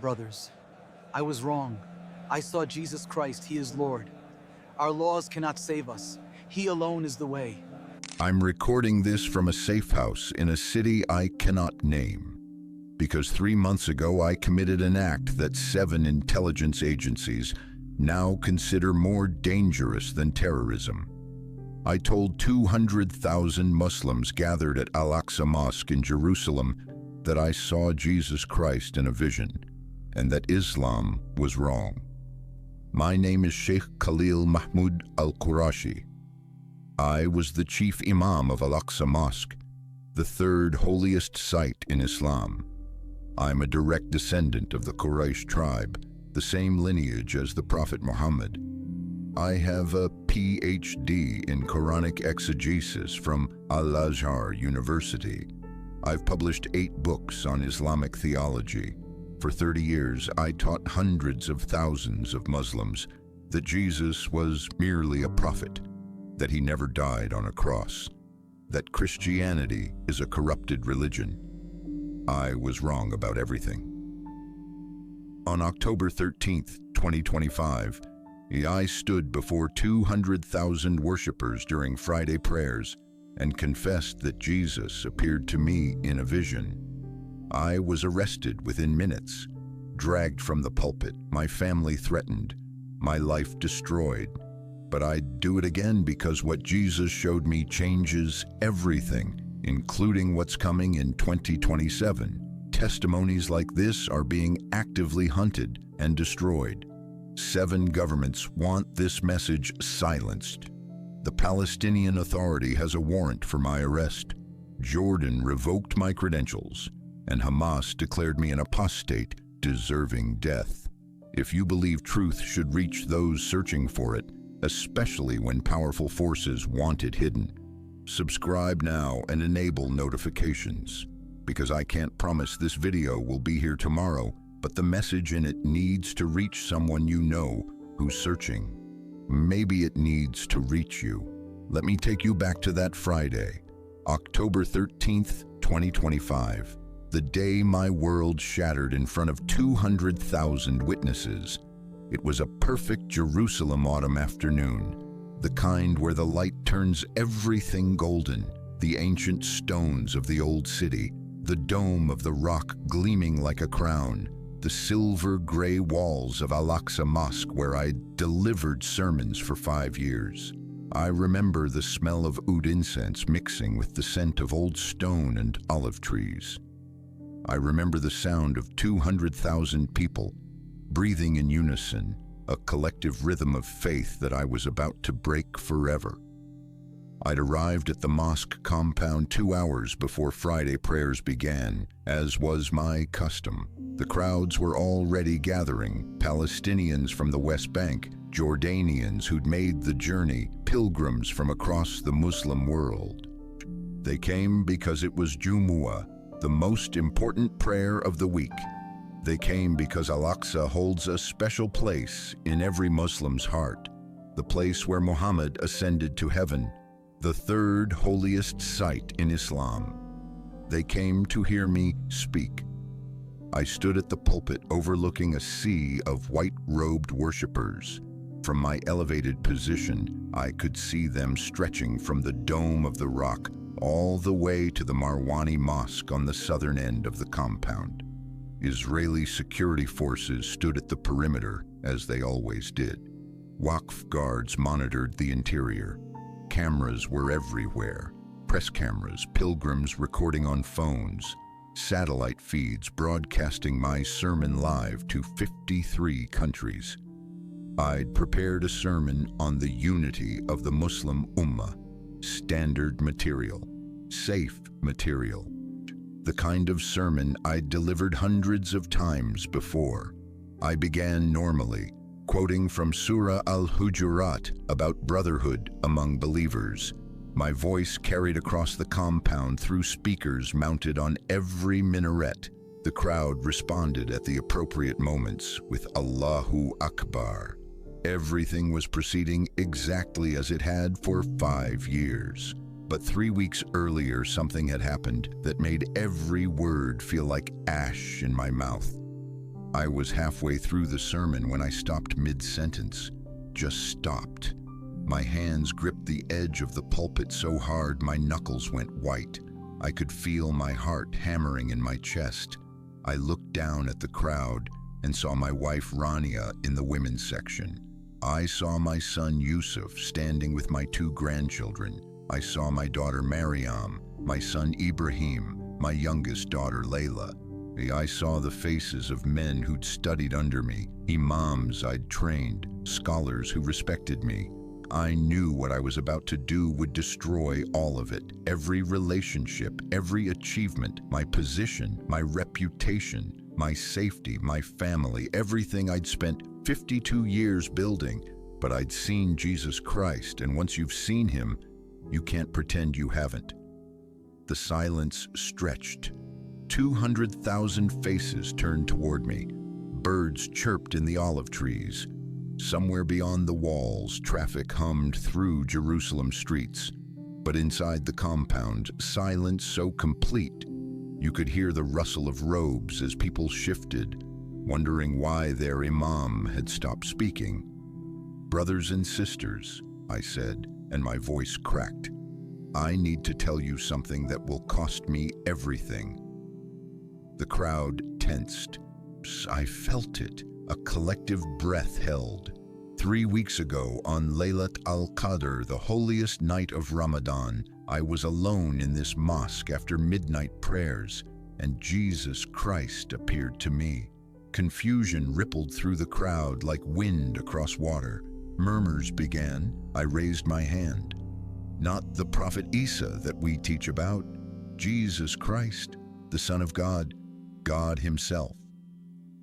Brothers, I was wrong. I saw Jesus Christ, He is Lord. Our laws cannot save us. He alone is the way. I'm recording this from a safe house in a city I cannot name, because 3 months ago I committed an act that 7 intelligence agencies now consider more dangerous than terrorism. I told 200,000 Muslims gathered at Al-Aqsa Mosque in Jerusalem that I saw Jesus Christ in a vision, and that Islam was wrong. My name is Sheikh Khalil Mahmoud al-Qurashi. I was the Chief Imam of Al-Aqsa Mosque, the 3rd holiest site in Islam. I'm a direct descendant of the Quraysh tribe, the same lineage as the Prophet Muhammad. I have a PhD in Quranic Exegesis from Al-Azhar University. I've published 8 books on Islamic theology. For 30 years, I taught hundreds of thousands of Muslims that Jesus was merely a prophet, that he never died on a cross, that Christianity is a corrupted religion. I was wrong about everything. On October 13th, 2025, I stood before 200,000 worshippers during Friday prayers and confessed that Jesus appeared to me in a vision. I was arrested within minutes, dragged from the pulpit, my family threatened, my life destroyed. But I'd do it again because what Jesus showed me changes everything, including what's coming in 2027. Testimonies like this are being actively hunted and destroyed. 7 governments want this message silenced. The Palestinian Authority has a warrant for my arrest. Jordan revoked my credentials, and Hamas declared me an apostate deserving death. If you believe truth should reach those searching for it, especially when powerful forces want it hidden, subscribe now and enable notifications, because I can't promise this video will be here tomorrow, but the message in it needs to reach someone you know who's searching. Maybe it needs to reach you. Let me take you back to that Friday, October 13th, 2025, the day my world shattered in front of 200,000 witnesses. It was a perfect Jerusalem autumn afternoon, the kind where the light turns everything golden, the ancient stones of the old city, the dome of the rock gleaming like a crown, the silver gray walls of Al-Aqsa Mosque where I delivered sermons for 5 years. I remember the smell of oud incense mixing with the scent of old stone and olive trees. I remember the sound of 200,000 people breathing in unison, a collective rhythm of faith that I was about to break forever. I'd arrived at the mosque compound 2 hours before Friday prayers began, as was my custom. The crowds were already gathering, Palestinians from the West Bank, Jordanians who'd made the journey, pilgrims from across the Muslim world. They came because it was Jumu'ah, the most important prayer of the week. They came because Al-Aqsa holds a special place in every Muslim's heart, the place where Muhammad ascended to heaven, the 3rd holiest site in Islam. They came to hear me speak. I stood at the pulpit overlooking a sea of white-robed worshippers. From my elevated position, I could see them stretching from the dome of the rock all the way to the Marwani Mosque on the southern end of the compound. Israeli security forces stood at the perimeter, as they always did. Waqf guards monitored the interior. Cameras were everywhere. Press cameras, pilgrims recording on phones, satellite feeds broadcasting my sermon live to 53 countries. I'd prepared a sermon on the unity of the Muslim Ummah, standard material, safe material, the kind of sermon I'd delivered hundreds of times before. I began normally, quoting from Surah Al-Hujurat about brotherhood among believers. My voice carried across the compound through speakers mounted on every minaret. The crowd responded at the appropriate moments with Allahu Akbar. Everything was proceeding exactly as it had for 5 years. But 3 weeks earlier, something had happened that made every word feel like ash in my mouth. I was halfway through the sermon when I stopped mid-sentence. Just stopped. My hands gripped the edge of the pulpit so hard my knuckles went white. I could feel my heart hammering in my chest. I looked down at the crowd and saw my wife Rania in the women's section. I saw my son Yusuf standing with my 2 grandchildren. I saw my daughter Maryam, my son Ibrahim, my youngest daughter Layla. I saw the faces of men who'd studied under me, imams I'd trained, scholars who respected me. I knew what I was about to do would destroy all of it. Every relationship, every achievement, my position, my reputation, my safety, my family, everything I'd spent 52 years building. But I'd seen Jesus Christ, and once you've seen him, you can't pretend you haven't. The silence stretched. 200,000 faces turned toward me. Birds chirped in the olive trees. Somewhere beyond the walls, traffic hummed through Jerusalem streets. But inside the compound, silence so complete, you could hear the rustle of robes as people shifted, wondering why their imam had stopped speaking. "Brothers and sisters," I said, and my voice cracked. "I need to tell you something that will cost me everything." The crowd tensed. I felt it, a collective breath held. 3 weeks ago, on Laylat al-Qadr, the holiest night of Ramadan, I was alone in this mosque after midnight prayers, and Jesus Christ appeared to me. Confusion rippled through the crowd like wind across water. Murmurs began. I raised my hand. Not the Prophet Isa that we teach about, Jesus Christ, the Son of God, God himself.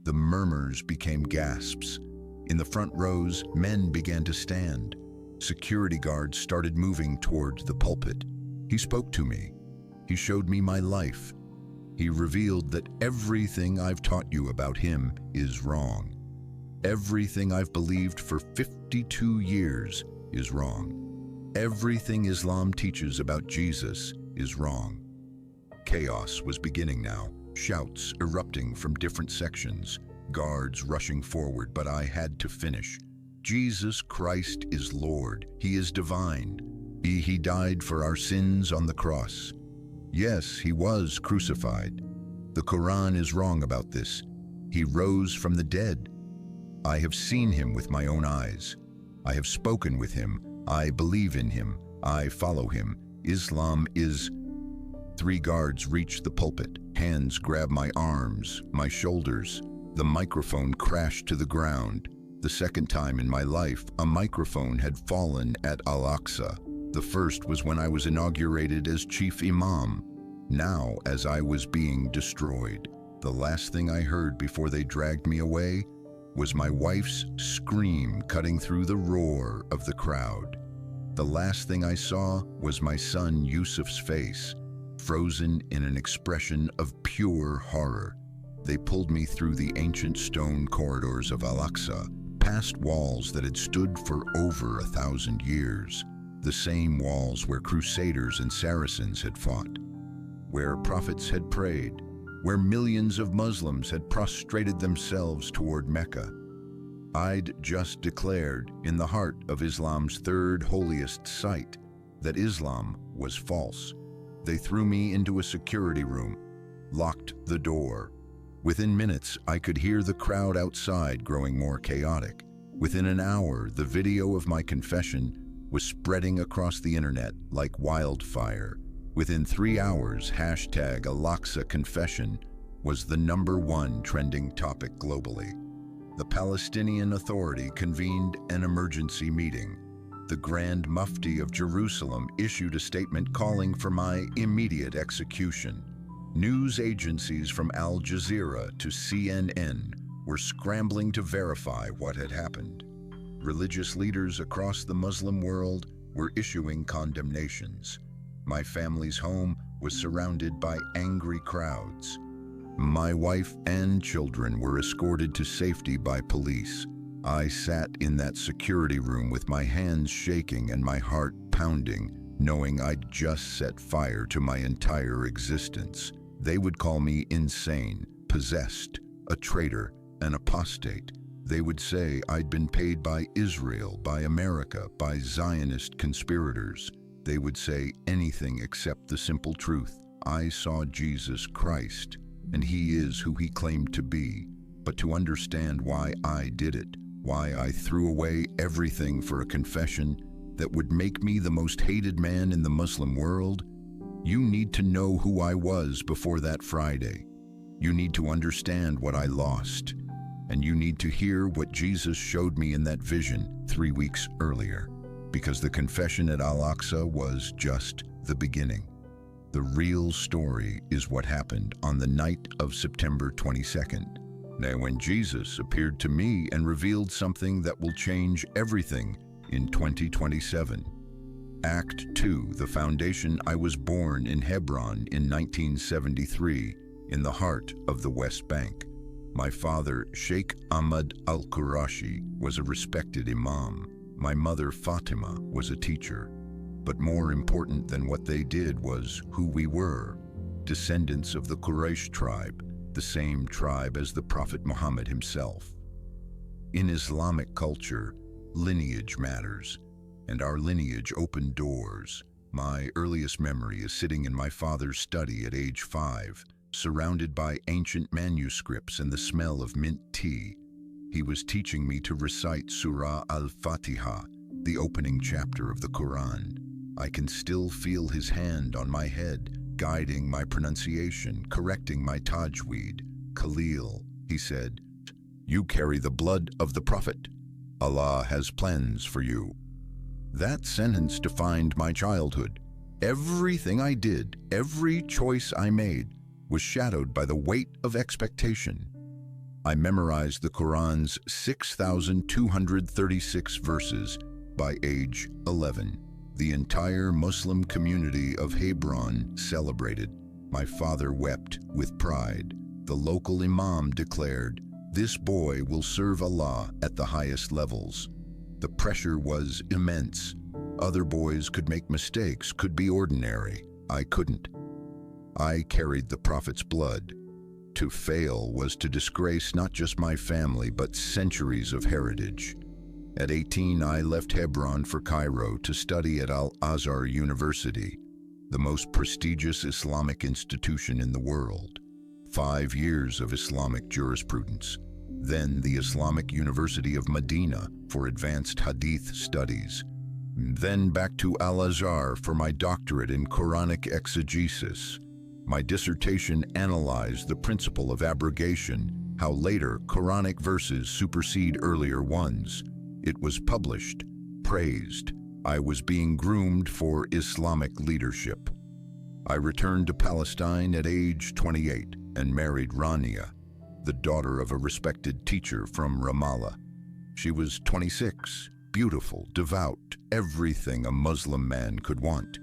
The murmurs became gasps. In the front rows, men began to stand. Security guards started moving towards the pulpit. He spoke to me. He showed me my life. He revealed that everything I've taught you about him is wrong. Everything I've believed for 52 years is wrong. Everything Islam teaches about Jesus is wrong. Chaos was beginning now, shouts erupting from different sections, guards rushing forward, but I had to finish. Jesus Christ is Lord. He is divine. He died for our sins on the cross. Yes, he was crucified. The Quran is wrong about this. He rose from the dead. I have seen him with my own eyes. I have spoken with him. I believe in him. I follow him. Islam is... 3 guards reached the pulpit. Hands grabbed my arms, my shoulders. The microphone crashed to the ground. The second time in my life, a microphone had fallen at Al-Aqsa. The first was when I was inaugurated as Chief Imam. Now, as I was being destroyed, the last thing I heard before they dragged me away was my wife's scream cutting through the roar of the crowd. The last thing I saw was my son Yusuf's face, frozen in an expression of pure horror. They pulled me through the ancient stone corridors of Al-Aqsa, past walls that had stood for over 1,000 years, the same walls where crusaders and Saracens had fought, where prophets had prayed, where millions of Muslims had prostrated themselves toward Mecca. I'd just declared, in the heart of Islam's 3rd holiest site, that Islam was false. They threw me into a security room, locked the door. Within minutes, I could hear the crowd outside growing more chaotic. Within an hour, the video of my confession was spreading across the internet like wildfire. Within 3 hours, hashtag Al-Aqsa Confession was the #1 trending topic globally. The Palestinian Authority convened an emergency meeting. The Grand Mufti of Jerusalem issued a statement calling for my immediate execution. News agencies from Al Jazeera to CNN were scrambling to verify what had happened. Religious leaders across the Muslim world were issuing condemnations. My family's home was surrounded by angry crowds. My wife and children were escorted to safety by police. I sat in that security room with my hands shaking and my heart pounding, knowing I'd just set fire to my entire existence. They would call me insane, possessed, a traitor, apostate. They would say I'd been paid by Israel, by America, by Zionist conspirators. They would say anything except the simple truth. I saw Jesus Christ, and he is who he claimed to be. But to understand why I did it, why I threw away everything for a confession that would make me the most hated man in the Muslim world, you need to know who I was before that Friday. You need to understand what I lost, and you need to hear what Jesus showed me in that vision 3 weeks earlier, because the confession at Al-Aqsa was just the beginning. The real story is what happened on the night of September 22nd. Now, when Jesus appeared to me and revealed something that will change everything in 2027. Act 2, the foundation. I was born in Hebron in 1973, in the heart of the West Bank. My father, Sheikh Ahmad al-Qurashi, was a respected imam. My mother, Fatima, was a teacher. But more important than what they did was who we were, descendants of the Quraysh tribe, the same tribe as the Prophet Muhammad himself. In Islamic culture, lineage matters, and our lineage opened doors. My earliest memory is sitting in my father's study at age 5, surrounded by ancient manuscripts and the smell of mint tea. He was teaching me to recite Surah Al-Fatiha, the opening chapter of the Quran. I can still feel his hand on my head, guiding my pronunciation, correcting my tajweed. Khalil, he said, you carry the blood of the Prophet. Allah has plans for you. That sentence defined my childhood. Everything I did, every choice I made, was shadowed by the weight of expectation. I memorized the Quran's 6,236 verses by age 11. The entire Muslim community of Hebron celebrated. My father wept with pride. The local imam declared, "This boy will serve Allah at the highest levels." The pressure was immense. Other boys could make mistakes, could be ordinary. I couldn't. I carried the Prophet's blood. To fail was to disgrace not just my family, but centuries of heritage. At 18, I left Hebron for Cairo to study at Al-Azhar University, the most prestigious Islamic institution in the world. 5 years of Islamic jurisprudence. Then the Islamic University of Medina for advanced Hadith studies. Then back to Al-Azhar for my doctorate in Quranic Exegesis. My dissertation analyzed the principle of abrogation, how later Quranic verses supersede earlier ones. It was published, praised. I was being groomed for Islamic leadership. I returned to Palestine at age 28 and married Rania, the daughter of a respected teacher from Ramallah. She was 26, beautiful, devout, everything a Muslim man could want.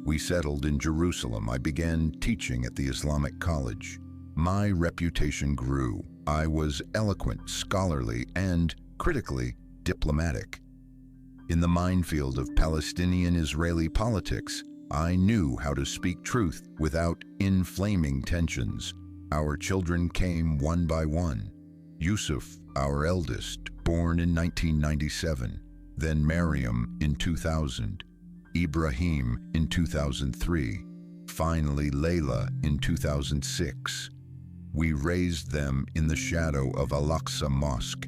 We settled in Jerusalem. I began teaching at the Islamic College. My reputation grew. I was eloquent, scholarly, and, critically, diplomatic. In the minefield of Palestinian-Israeli politics, I knew how to speak truth without inflaming tensions. Our children came one by one. Yusuf, our eldest, born in 1997, then Maryam in 2000, Ibrahim in 2003, finally Layla in 2006. We raised them in the shadow of Al-Aqsa Mosque,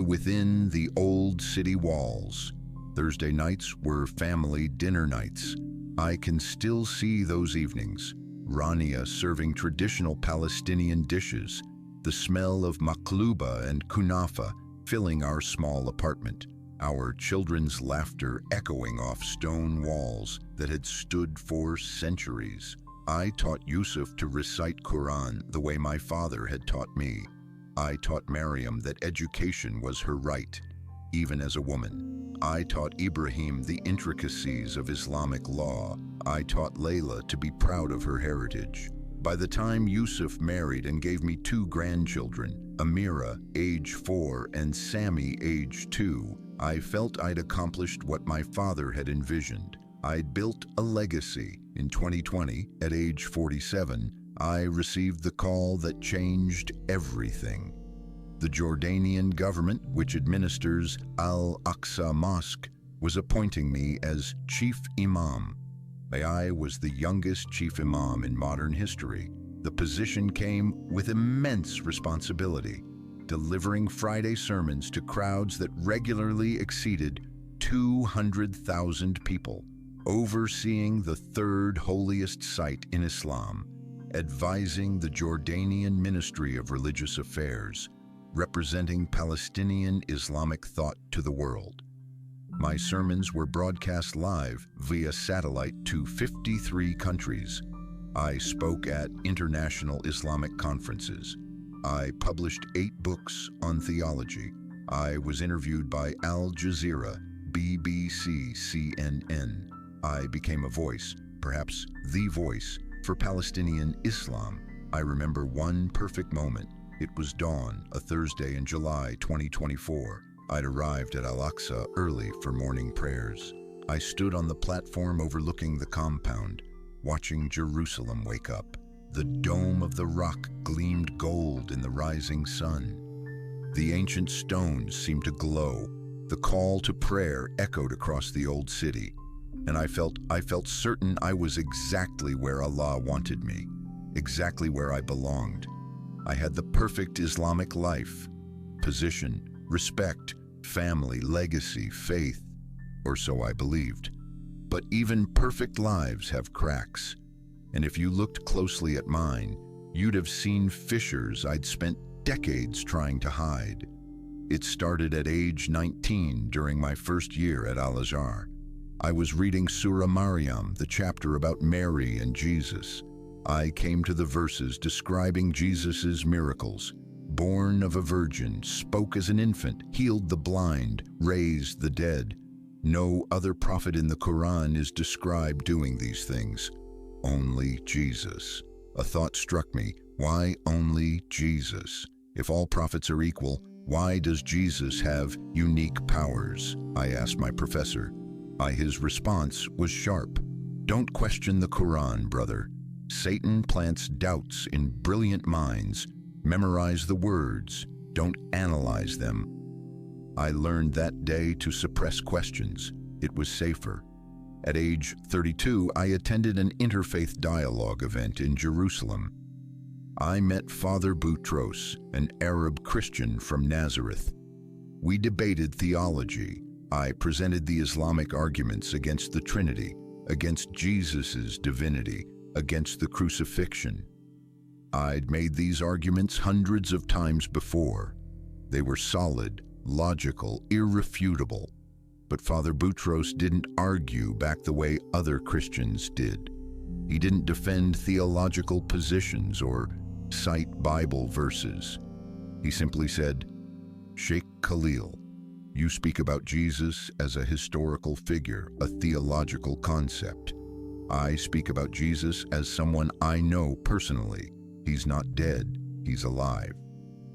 within the old city walls. Thursday nights were family dinner nights. I can still see those evenings. Rania serving traditional Palestinian dishes, the smell of makluba and kunafa filling our small apartment, our children's laughter echoing off stone walls that had stood for centuries. I taught Yusuf to recite Quran the way my father had taught me. I taught Maryam that education was her right, even as a woman. I taught Ibrahim the intricacies of Islamic law. I taught Layla to be proud of her heritage. By the time Yusuf married and gave me 2 grandchildren, Amira, age 4, and Sammy, age 2, I felt I'd accomplished what my father had envisioned. I'd built a legacy. In 2020, at age 47, I received the call that changed everything. The Jordanian government, which administers Al-Aqsa Mosque, was appointing me as Chief Imam. I was the youngest Chief Imam in modern history. The position came with immense responsibility, delivering Friday sermons to crowds that regularly exceeded 200,000 people, overseeing the third holiest site in Islam, advising the Jordanian Ministry of Religious Affairs, representing Palestinian Islamic thought to the world. My sermons were broadcast live via satellite to 53 countries. I spoke at international Islamic conferences. I published 8 books on theology. I was interviewed by Al Jazeera, BBC, CNN. I became a voice, perhaps the voice, for Palestinian Islam. I remember one perfect moment. It was dawn, a Thursday in July 2024. I'd arrived at Al-Aqsa early for morning prayers. I stood on the platform overlooking the compound, watching Jerusalem wake up. The dome of the rock gleamed gold in the rising sun. The ancient stones seemed to glow. The call to prayer echoed across the old city, and I felt certain I was exactly where Allah wanted me, exactly where I belonged. I had the perfect Islamic life: position, respect, family, legacy, faith, or so I believed. But even perfect lives have cracks, and if you looked closely at mine, you'd have seen fissures I'd spent decades trying to hide. It started at age 19 during my first year at Al-Azhar. I was reading Surah Maryam, the chapter about Mary and Jesus. I came to the verses describing Jesus's miracles. Born of a virgin, spoke as an infant, healed the blind, raised the dead. No other prophet in the Quran is described doing these things. Only Jesus. A thought struck me. Why only Jesus? If all prophets are equal, why does Jesus have unique powers? I asked my professor. His response was sharp. Don't question the Quran, brother. Satan plants doubts in brilliant minds. Memorize the words. Don't analyze them. I learned that day to suppress questions. It was safer. At age 32, I attended an interfaith dialogue event in Jerusalem. I met Father Boutros, an Arab Christian from Nazareth. We debated theology. I presented the Islamic arguments against the Trinity, against Jesus's divinity, against the crucifixion. I'd made these arguments hundreds of times before. They were solid, logical, irrefutable. But Father Boutros didn't argue back the way other Christians did. He didn't defend theological positions or cite Bible verses. He simply said, Sheikh Khalil, you speak about Jesus as a historical figure, a theological concept. I speak about Jesus as someone I know personally. He's not dead, he's alive.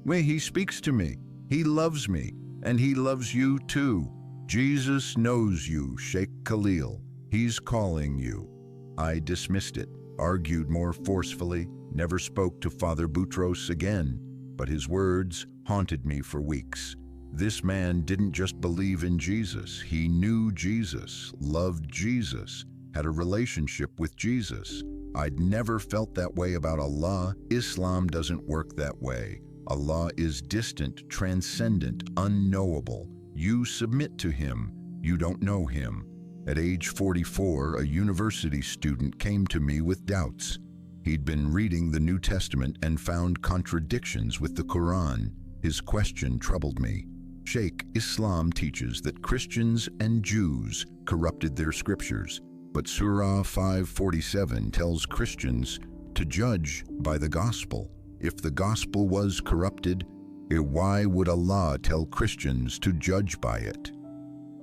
He speaks to me, he loves me, and he loves you too. Jesus knows you, Sheikh Khalil. He's calling you. I dismissed it, argued more forcefully, never spoke to Father Boutros again, but his words haunted me for weeks. This man didn't just believe in Jesus, he knew Jesus, loved Jesus, had a relationship with Jesus. I'd never felt that way about Allah. Islam doesn't work that way. Allah is distant, transcendent, unknowable. You submit to him, you don't know him. At age 44, a university student came to me with doubts. He'd been reading the New Testament and found contradictions with the Quran. His question troubled me. Sheikh, Islam teaches that Christians and Jews corrupted their scriptures, but Surah 547 tells Christians to judge by the gospel. If the gospel was corrupted, why would Allah tell Christians to judge by it?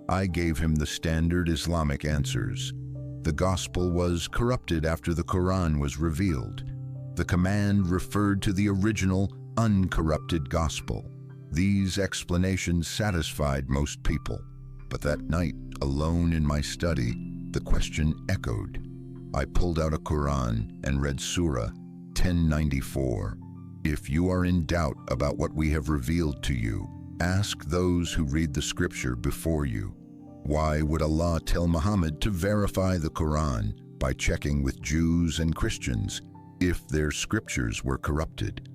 I gave him the standard Islamic answers. The gospel was corrupted after the Quran was revealed. The command referred to the original, uncorrupted gospel. These explanations satisfied most people. But that night, alone in my study, the question echoed. I pulled out a Quran and read Surah 1094. If you are in doubt about what we have revealed to you, ask those who read the scripture before you. Why would Allah tell Muhammad to verify the Quran by checking with Jews and Christians if their scriptures were corrupted?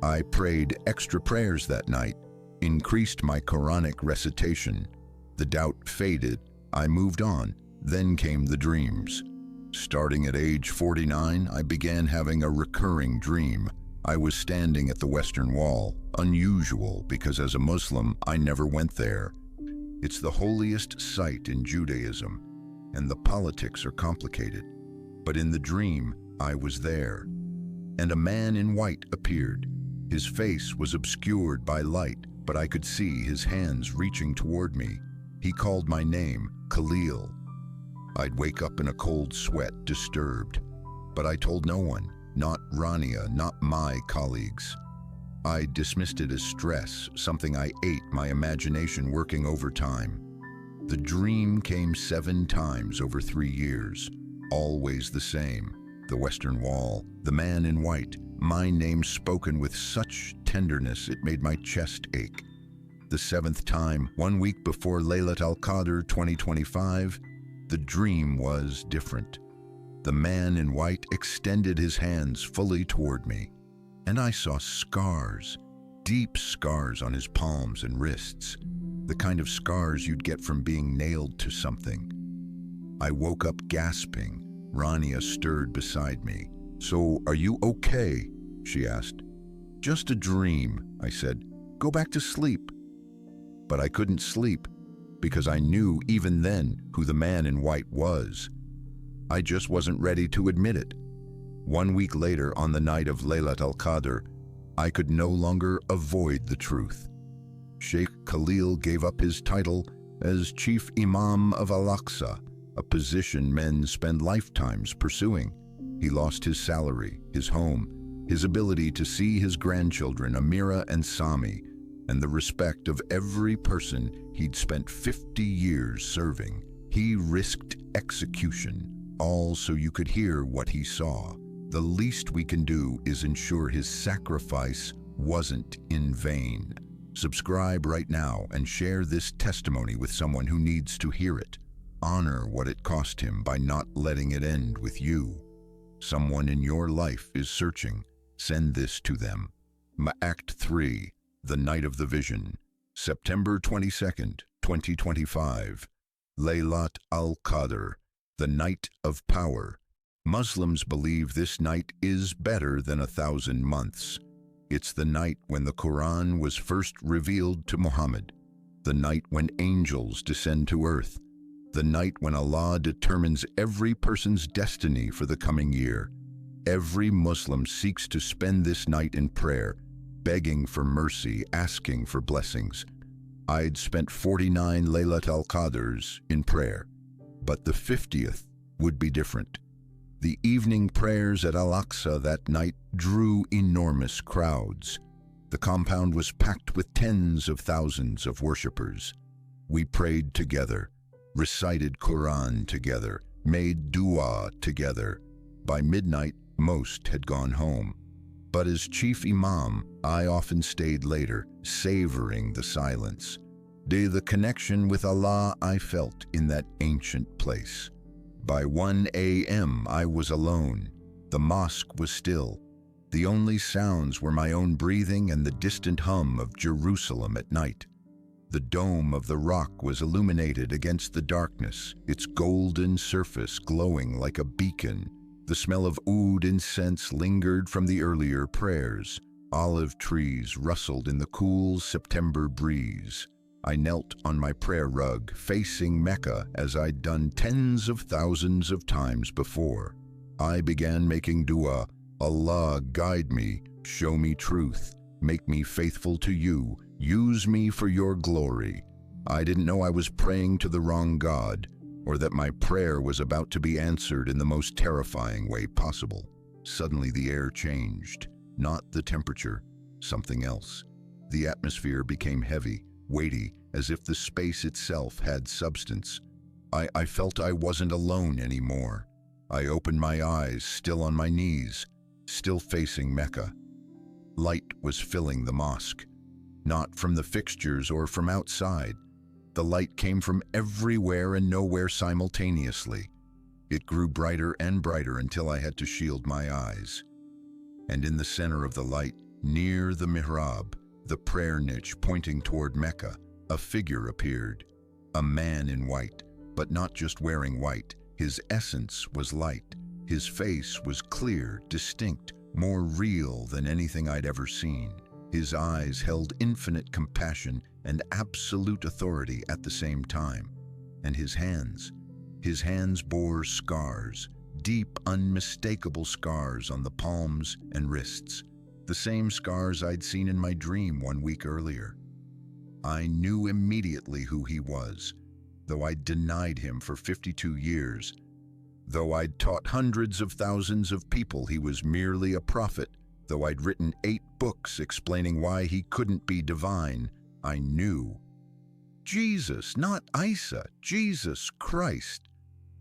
I prayed extra prayers that night, increased my Quranic recitation. The doubt faded. I moved on. Then came the dreams. Starting at age 49, I began having a recurring dream. I was standing at the Western Wall, unusual because as a Muslim, I never went there. It's the holiest site in Judaism, and the politics are complicated. But in the dream, I was there, and a man in white appeared. His face was obscured by light, but I could see his hands reaching toward me. He called my name, Khalil. I'd wake up in a cold sweat, disturbed. But I told no one, not Rania, not my colleagues. I dismissed it as stress, something I ate, my imagination working overtime. The dream came 7 times over 3 years, always the same. The Western Wall, the man in white, my name spoken with such tenderness it made my chest ache. The 7th time, 1 week before Laylat al-Qadr 2025, the dream was different. The man in white extended his hands fully toward me, and I saw scars, deep scars on his palms and wrists, the kind of scars you'd get from being nailed to something. I woke up gasping. Rania stirred beside me. "So, are you okay?" she asked. "Just a dream," I said. "Go back to sleep." But I couldn't sleep, because I knew even then who the man in white was. I just wasn't ready to admit it. 1 week later, on the night of Laylat al-Qadr, I could no longer avoid the truth. Sheikh Khalil gave up his title as Chief Imam of Al-Aqsa, a position men spend lifetimes pursuing. He lost his salary, his home, his ability to see his grandchildren, Amira and Sami, and the respect of every person he'd spent 50 years serving. He risked execution, all so you could hear what he saw. The least we can do is ensure his sacrifice wasn't in vain. Subscribe right now and share this testimony with someone who needs to hear it. Honor what it cost him by not letting it end with you. Someone in your life is searching. Send this to them. Act 3, The Night of the Vision, September 22nd, 2025. Laylat al-Qadr, the Night of Power. Muslims believe this night is better than 1,000 months. It's the night when the Quran was first revealed to Muhammad, the night when angels descend to earth, the night when Allah determines every person's destiny for the coming year. Every Muslim seeks to spend this night in prayer, begging for mercy, asking for blessings. I'd spent 49 Laylat al-Qadrs in prayer, but the 50th would be different. The evening prayers at Al-Aqsa that night drew enormous crowds. The compound was packed with tens of thousands of worshippers. We prayed together, recited Quran together, made dua together. By midnight, most had gone home. But as Chief Imam, I often stayed later, savoring the silence. The connection with Allah I felt in that ancient place. By 1 a.m. I was alone. The mosque was still. The only sounds were my own breathing and the distant hum of Jerusalem at night. The dome of the rock was illuminated against the darkness, its golden surface glowing like a beacon. The smell of oud incense lingered from the earlier prayers. Olive trees rustled in the cool September breeze. I knelt on my prayer rug, facing Mecca as I'd done tens of thousands of times before. I began making dua. Allah, guide me, show me truth, make me faithful to you, use me for your glory. I didn't know I was praying to the wrong God, or that my prayer was about to be answered in the most terrifying way possible. Suddenly the air changed, not the temperature, something else. The atmosphere became heavy, weighty, as if the space itself had substance. I felt I wasn't alone anymore. I opened my eyes, still on my knees, still facing Mecca. Light was filling the mosque, not from the fixtures or from outside. The light came from everywhere and nowhere simultaneously. It grew brighter and brighter until I had to shield my eyes. And in the center of the light, near the mihrab, the prayer niche pointing toward Mecca, a figure appeared. A man in white, but not just wearing white. His essence was light. His face was clear, distinct, more real than anything I'd ever seen. His eyes held infinite compassion and absolute authority at the same time. And his hands bore scars, deep, unmistakable scars on the palms and wrists, the same scars I'd seen in my dream 1 week earlier. I knew immediately who he was, though I'd denied him for 52 years. Though I'd taught hundreds of thousands of people he was merely a prophet, though I'd written 8 books explaining why he couldn't be divine, I knew. Jesus, not Isa, Jesus Christ.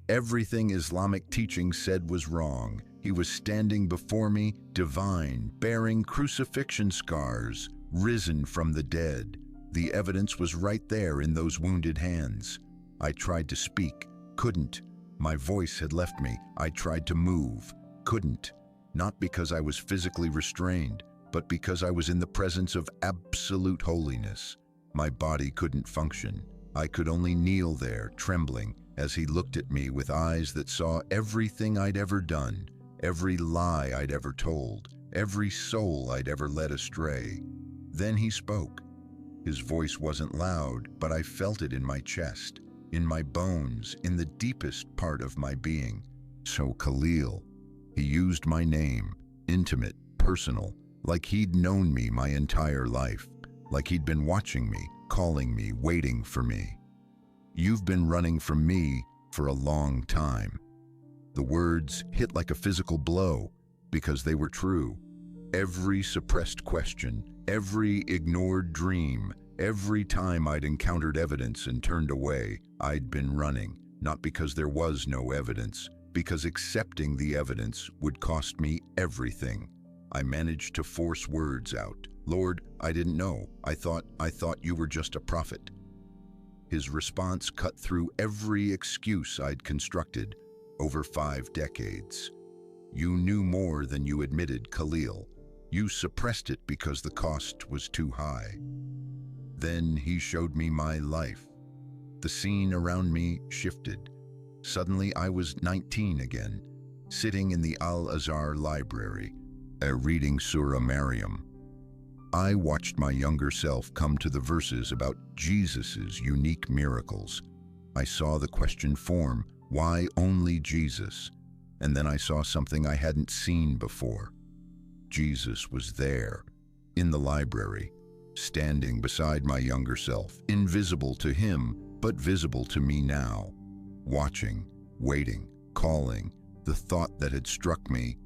Everything Islamic teaching said was wrong. He was standing before me, divine, bearing crucifixion scars, risen from the dead. The evidence was right there in those wounded hands. I tried to speak, couldn't. My voice had left me. I tried to move, couldn't. Not because I was physically restrained, but because I was in the presence of absolute holiness. My body couldn't function. I could only kneel there, trembling, as he looked at me with eyes that saw everything I'd ever done, every lie I'd ever told, every soul I'd ever led astray. Then he spoke. His voice wasn't loud, but I felt it in my chest, in my bones, in the deepest part of my being. So Khalil. He used my name, intimate, personal, like he'd known me my entire life, like he'd been watching me, calling me, waiting for me. You've been running from me for a long time. The words hit like a physical blow because they were true. Every suppressed question, every ignored dream, every time I'd encountered evidence and turned away, I'd been running, not because there was no evidence, because accepting the evidence would cost me everything. I managed to force words out. Lord, I didn't know. I thought you were just a prophet. His response cut through every excuse I'd constructed over 5 decades. You knew more than you admitted, Khalil. You suppressed it because the cost was too high. Then he showed me my life. The scene around me shifted. Suddenly I was 19 again, sitting in the Al-Azhar library, reading Surah Maryam. I watched my younger self come to the verses about Jesus's unique miracles. I saw the question form, why only Jesus? And then I saw something I hadn't seen before. Jesus was there, in the library, standing beside my younger self, invisible to him, but visible to me now. Watching, waiting, calling, the thought that had struck me,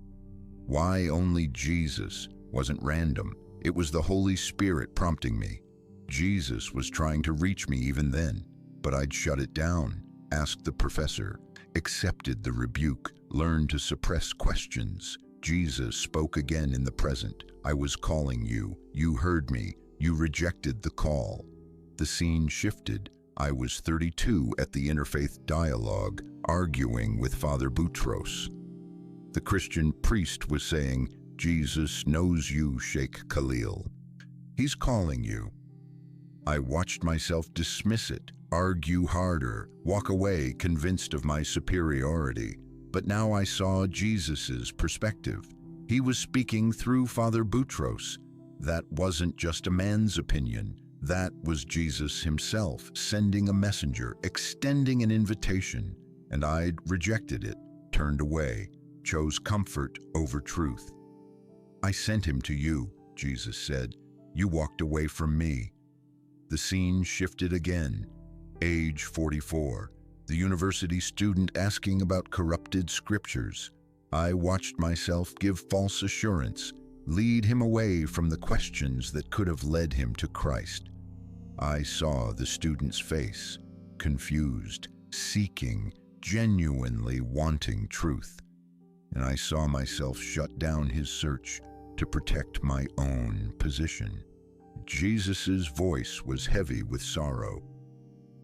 why only Jesus, wasn't random. It was the Holy Spirit prompting me. Jesus was trying to reach me even then, but I'd shut it down, asked the professor, accepted the rebuke, learned to suppress questions. Jesus spoke again in the present. I was calling you. You heard me. You rejected the call. The scene shifted. I was 32 at the interfaith dialogue, arguing with Father Boutros. The Christian priest was saying, Jesus knows you, Sheikh Khalil. He's calling you. I watched myself dismiss it, argue harder, walk away convinced of my superiority. But now I saw Jesus's perspective. He was speaking through Father Boutros. That wasn't just a man's opinion. That was Jesus himself, sending a messenger, extending an invitation. And I'd rejected it, turned away, chose comfort over truth. I sent him to you, Jesus said. You walked away from me. The scene shifted again. Age 44. The university student asking about corrupted scriptures. I watched myself give false assurance, lead him away from the questions that could have led him to Christ. I saw the student's face, confused, seeking, genuinely wanting truth. And I saw myself shut down his search, to protect my own position. Jesus' voice was heavy with sorrow.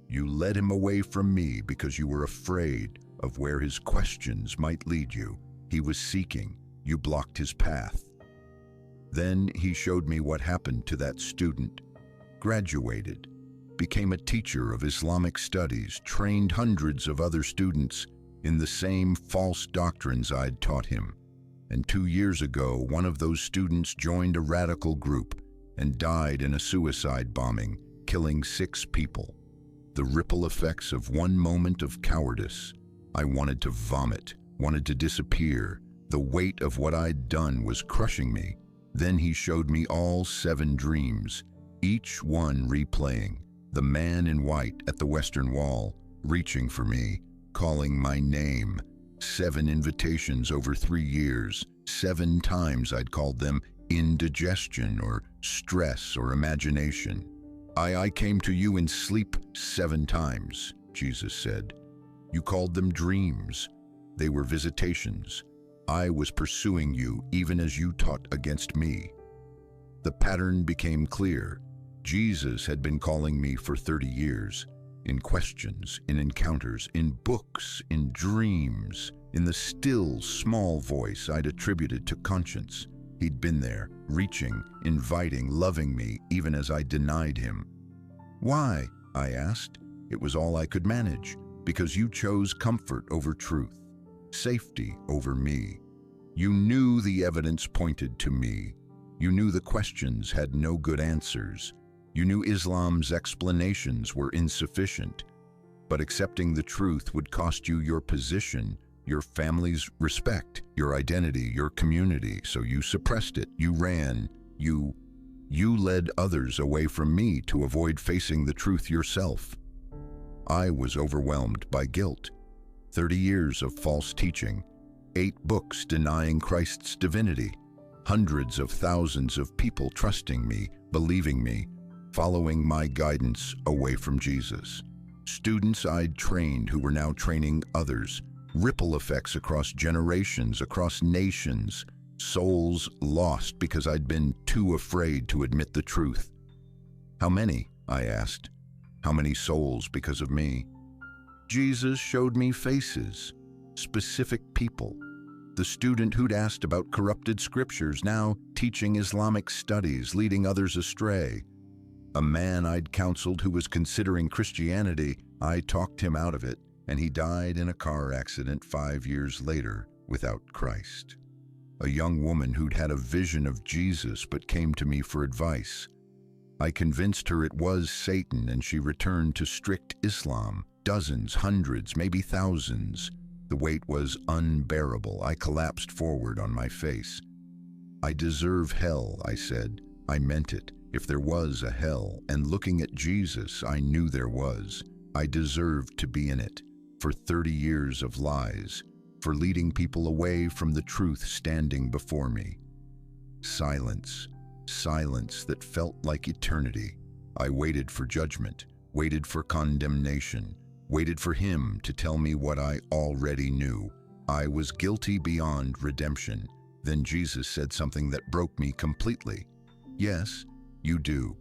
You led him away from me because you were afraid of where his questions might lead you. He was seeking. You blocked his path. Then he showed me what happened to that student. Graduated, became a teacher of Islamic studies, trained hundreds of other students in the same false doctrines I'd taught him. And 2 years ago, one of those students joined a radical group and died in a suicide bombing, killing 6 people. The ripple effects of one moment of cowardice. I wanted to vomit, wanted to disappear. The weight of what I'd done was crushing me. Then he showed me all 7 dreams, each one replaying. The man in white at the Western Wall, reaching for me, calling my name. 7 invitations over 3 years. 7 times I'd called them indigestion or stress or imagination. I came to you in sleep 7 times, Jesus said. You called them dreams. They were visitations. I was pursuing you even as you taught against me. The pattern became clear. Jesus had been calling me for 30 years, in questions, in encounters, in books, in dreams, in the still, small voice I'd attributed to conscience. He'd been there, reaching, inviting, loving me, even as I denied him. Why? I asked. It was all I could manage, because you chose comfort over truth, safety over me. You knew the evidence pointed to me. You knew the questions had no good answers. You knew Islam's explanations were insufficient. But accepting the truth would cost you your position, your family's respect, your identity, your community, so you suppressed it, you ran, you led others away from me to avoid facing the truth yourself. I was overwhelmed by guilt. 30 years of false teaching, 8 books denying Christ's divinity, hundreds of thousands of people trusting me, believing me, following my guidance away from Jesus. Students I'd trained who were now training others, ripple effects across generations, across nations, souls lost because I'd been too afraid to admit the truth. How many? I asked. How many souls because of me? Jesus showed me faces, specific people. The student who'd asked about corrupted scriptures, now teaching Islamic studies, leading others astray. A man I'd counseled who was considering Christianity, I talked him out of it, and he died in a car accident 5 years later without Christ. A young woman who'd had a vision of Jesus but came to me for advice. I convinced her it was Satan, and she returned to strict Islam. Dozens, hundreds, maybe thousands. The weight was unbearable. I collapsed forward on my face. I deserve hell, I said. I meant it. If there was a hell, and looking at Jesus, I knew there was. I deserved to be in it. For 30 years of lies, for leading people away from the truth standing before me. Silence. Silence that felt like eternity. I waited for judgment, waited for condemnation, waited for him to tell me what I already knew. I was guilty beyond redemption. Then Jesus said something that broke me completely. Yes, you do.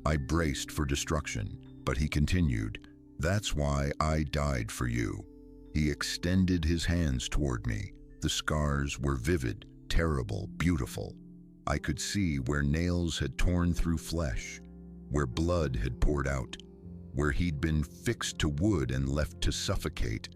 I braced for destruction, but he continued, that's why I died for you. He extended his hands toward me. The scars were vivid, terrible, beautiful. I could see where nails had torn through flesh, where blood had poured out, where he'd been fixed to wood and left to suffocate.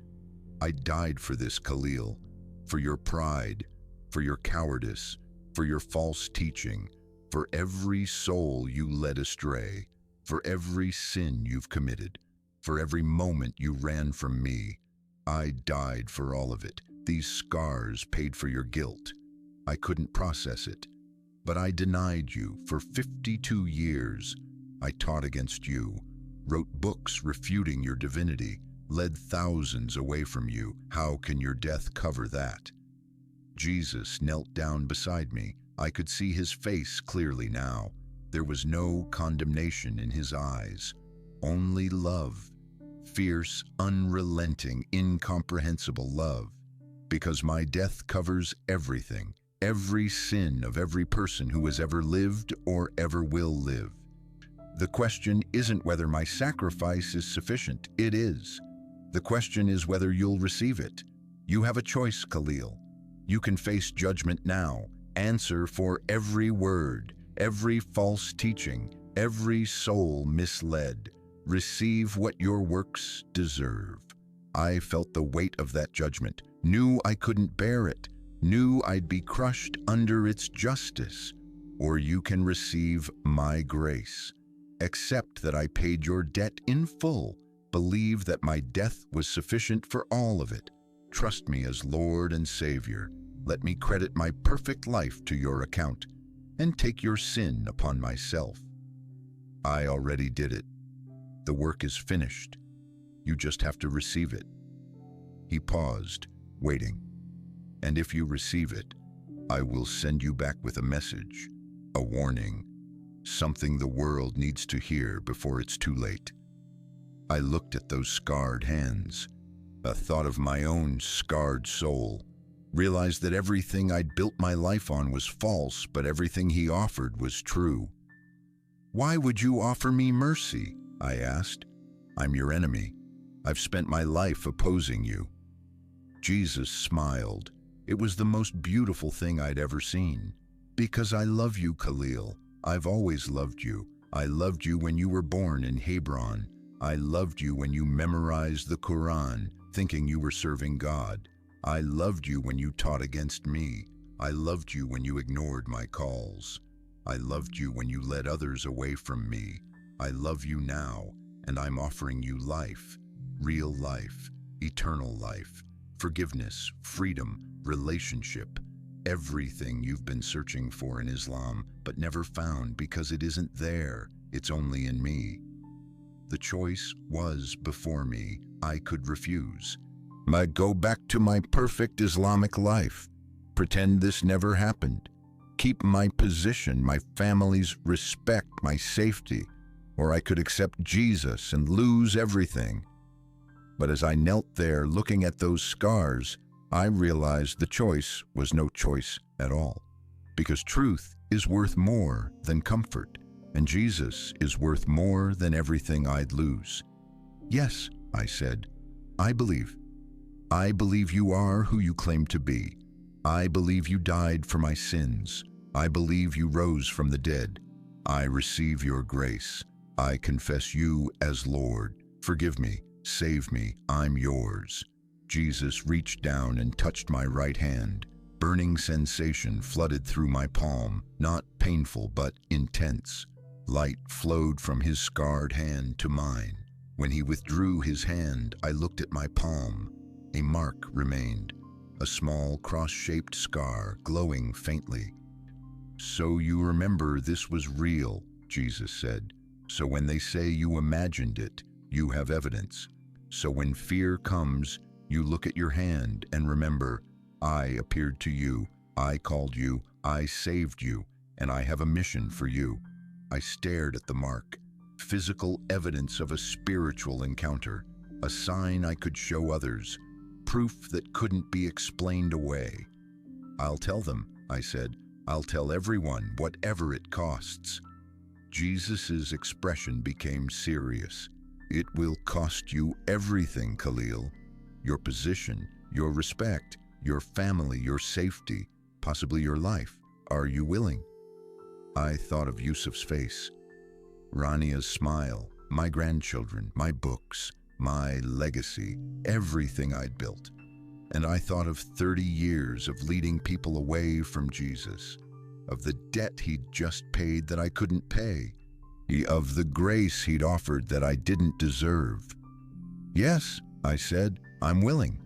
I died for this, Khalil, for your pride, for your cowardice, for your false teaching, for every soul you led astray, for every sin you've committed, for every moment you ran from me. I died for all of it. These scars paid for your guilt. I couldn't process it. But I denied you for 52 years. I taught against you, wrote books refuting your divinity, led thousands away from you. How can your death cover that? Jesus knelt down beside me. I could see his face clearly now. There was no condemnation in his eyes, only love, fierce, unrelenting, incomprehensible love. Because my death covers everything, every sin of every person who has ever lived or ever will live. The question isn't whether my sacrifice is sufficient. It is. The question is whether you'll receive it. You have a choice, Khalil. You can face judgment now. Answer for every word, every false teaching, every soul misled. Receive what your works deserve. I felt the weight of that judgment, knew I couldn't bear it, knew I'd be crushed under its justice. Or you can receive my grace. Accept that I paid your debt in full. Believe that my death was sufficient for all of it. Trust me as Lord and Savior. Let me credit my perfect life to your account and take your sin upon myself. I already did it. The work is finished. You just have to receive it. He paused, waiting. And if you receive it, I will send you back with a message, a warning, something the world needs to hear before it's too late. I looked at those scarred hands, a thought of my own scarred soul, realized that everything I'd built my life on was false, but everything he offered was true. Why would you offer me mercy? I asked. I'm your enemy. I've spent my life opposing you. Jesus smiled. It was the most beautiful thing I'd ever seen. Because I love you, Khalil. I've always loved you. I loved you when you were born in Hebron. I loved you when you memorized the Quran, thinking you were serving God. I loved you when you taught against me. I loved you when you ignored my calls. I loved you when you led others away from me. I love you now, and I'm offering you life, real life, eternal life, forgiveness, freedom, relationship, everything you've been searching for in Islam, but never found because it isn't there. It's only in me. The choice was before me. I could refuse. I go back to my perfect Islamic life. Pretend this never happened. Keep my position, my family's respect, my safety. Or I could accept Jesus and lose everything. But as I knelt there looking at those scars, I realized the choice was no choice at all. Because truth is worth more than comfort, and Jesus is worth more than everything I'd lose. Yes, I said, I believe. I believe you are who you claim to be. I believe you died for my sins. I believe you rose from the dead. I receive your grace. I confess you as Lord. Forgive me, save me, I'm yours. Jesus reached down and touched my right hand. Burning sensation flooded through my palm, not painful but intense. Light flowed from his scarred hand to mine. When he withdrew his hand, I looked at my palm. A mark remained, a small cross-shaped scar glowing faintly. So you remember this was real, Jesus said. So when they say you imagined it, you have evidence. So when fear comes, you look at your hand and remember, I appeared to you, I called you, I saved you, and I have a mission for you. I stared at the mark, physical evidence of a spiritual encounter, a sign I could show others, proof that couldn't be explained away. I'll tell them, I said. I'll tell everyone, whatever it costs. Jesus's expression became serious. It will cost you everything, Khalil. Your position, your respect, your family, your safety, possibly your life. Are you willing? I thought of Yusuf's face, Rania's smile, my grandchildren, my books, my legacy, everything I'd built. And I thought of 30 years of leading people away from Jesus, of the debt he'd just paid that I couldn't pay, of the grace he'd offered that I didn't deserve. Yes, I said, I'm willing.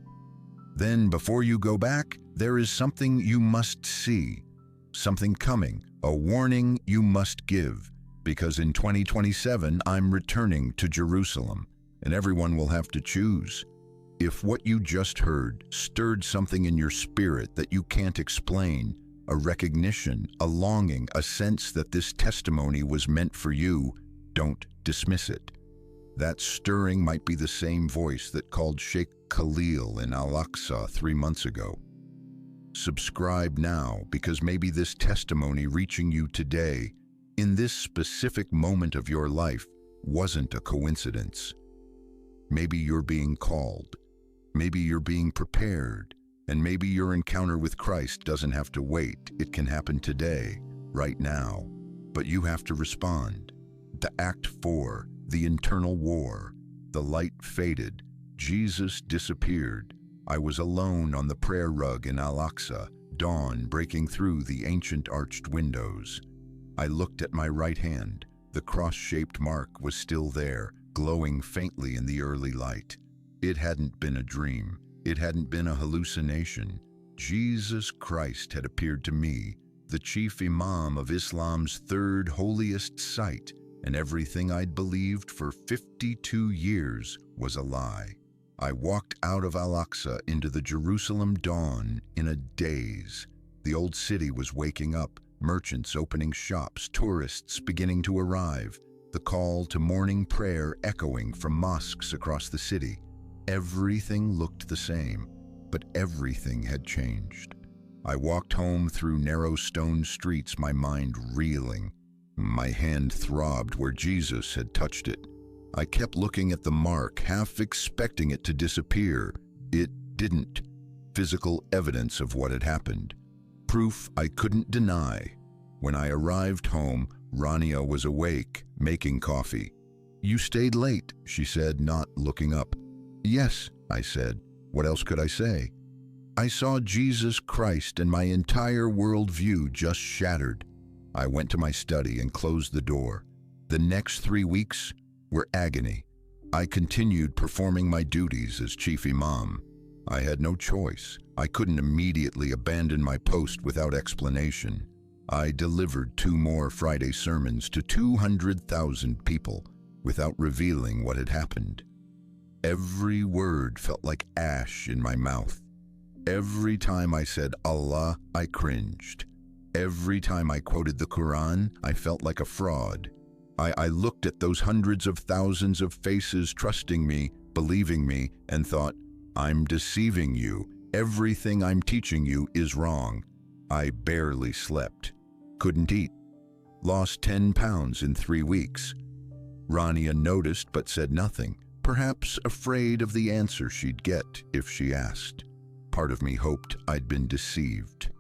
Then before you go back, there is something you must see, something coming, a warning you must give, because in 2027 I'm returning to Jerusalem, and everyone will have to choose. If what you just heard stirred something in your spirit that you can't explain, a recognition, a longing, a sense that this testimony was meant for you, don't dismiss it. That stirring might be the same voice that called Sheikh Khalil in Al-Aqsa 3 months ago. Subscribe now, because maybe this testimony reaching you today, in this specific moment of your life, wasn't a coincidence. Maybe you're being called. Maybe you're being prepared. And maybe your encounter with Christ doesn't have to wait. It can happen today, right now. But you have to respond. The Act 4, the internal war. The light faded. Jesus disappeared. I was alone on the prayer rug in Al-Aqsa, dawn breaking through the ancient arched windows. I looked at my right hand. The cross-shaped mark was still there, glowing faintly in the early light. It hadn't been a dream. It hadn't been a hallucination. Jesus Christ had appeared to me, the Chief Imam of Islam's third holiest site, and everything I'd believed for 52 years was a lie. I walked out of Al-Aqsa into the Jerusalem dawn in a daze. The old city was waking up, merchants opening shops, tourists beginning to arrive, the call to morning prayer echoing from mosques across the city. Everything looked the same, but everything had changed. I walked home through narrow stone streets, my mind reeling. My hand throbbed where Jesus had touched it. I kept looking at the mark, half expecting it to disappear. It didn't. Physical evidence of what had happened. Proof I couldn't deny. When I arrived home, Rania was awake, making coffee. "You stayed late," she said, not looking up. "Yes," I said. What else could I say? I saw Jesus Christ and my entire worldview just shattered. I went to my study and closed the door. The next 3 weeks were agony. I continued performing my duties as Chief Imam. I had no choice. I couldn't immediately abandon my post without explanation. I delivered 2 more Friday sermons to 200,000 people without revealing what had happened. Every word felt like ash in my mouth. Every time I said Allah, I cringed. Every time I quoted the Quran, I felt like a fraud. I looked at those hundreds of thousands of faces trusting me, believing me, and thought, I'm deceiving you. Everything I'm teaching you is wrong. I barely slept. Couldn't eat. Lost 10 pounds in 3 weeks. Rania noticed but said nothing, perhaps afraid of the answer she'd get if she asked. Part of me hoped I'd been deceived.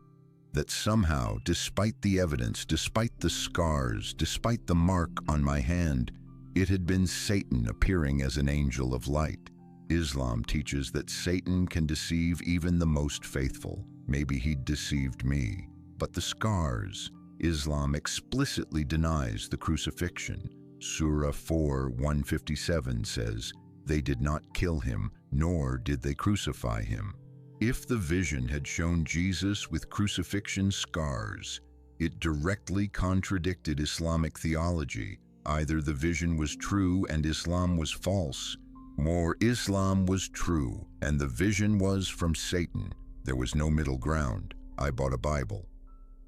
That somehow, despite the evidence, despite the scars, despite the mark on my hand, it had been Satan appearing as an angel of light. Islam teaches that Satan can deceive even the most faithful. Maybe he'd deceived me. But the scars, Islam explicitly denies the crucifixion. Surah 4:157 says, "They did not kill him, nor did they crucify him." If the vision had shown Jesus with crucifixion scars, it directly contradicted Islamic theology. Either the vision was true and Islam was false, or Islam was true and the vision was from Satan. There was no middle ground. I bought a Bible.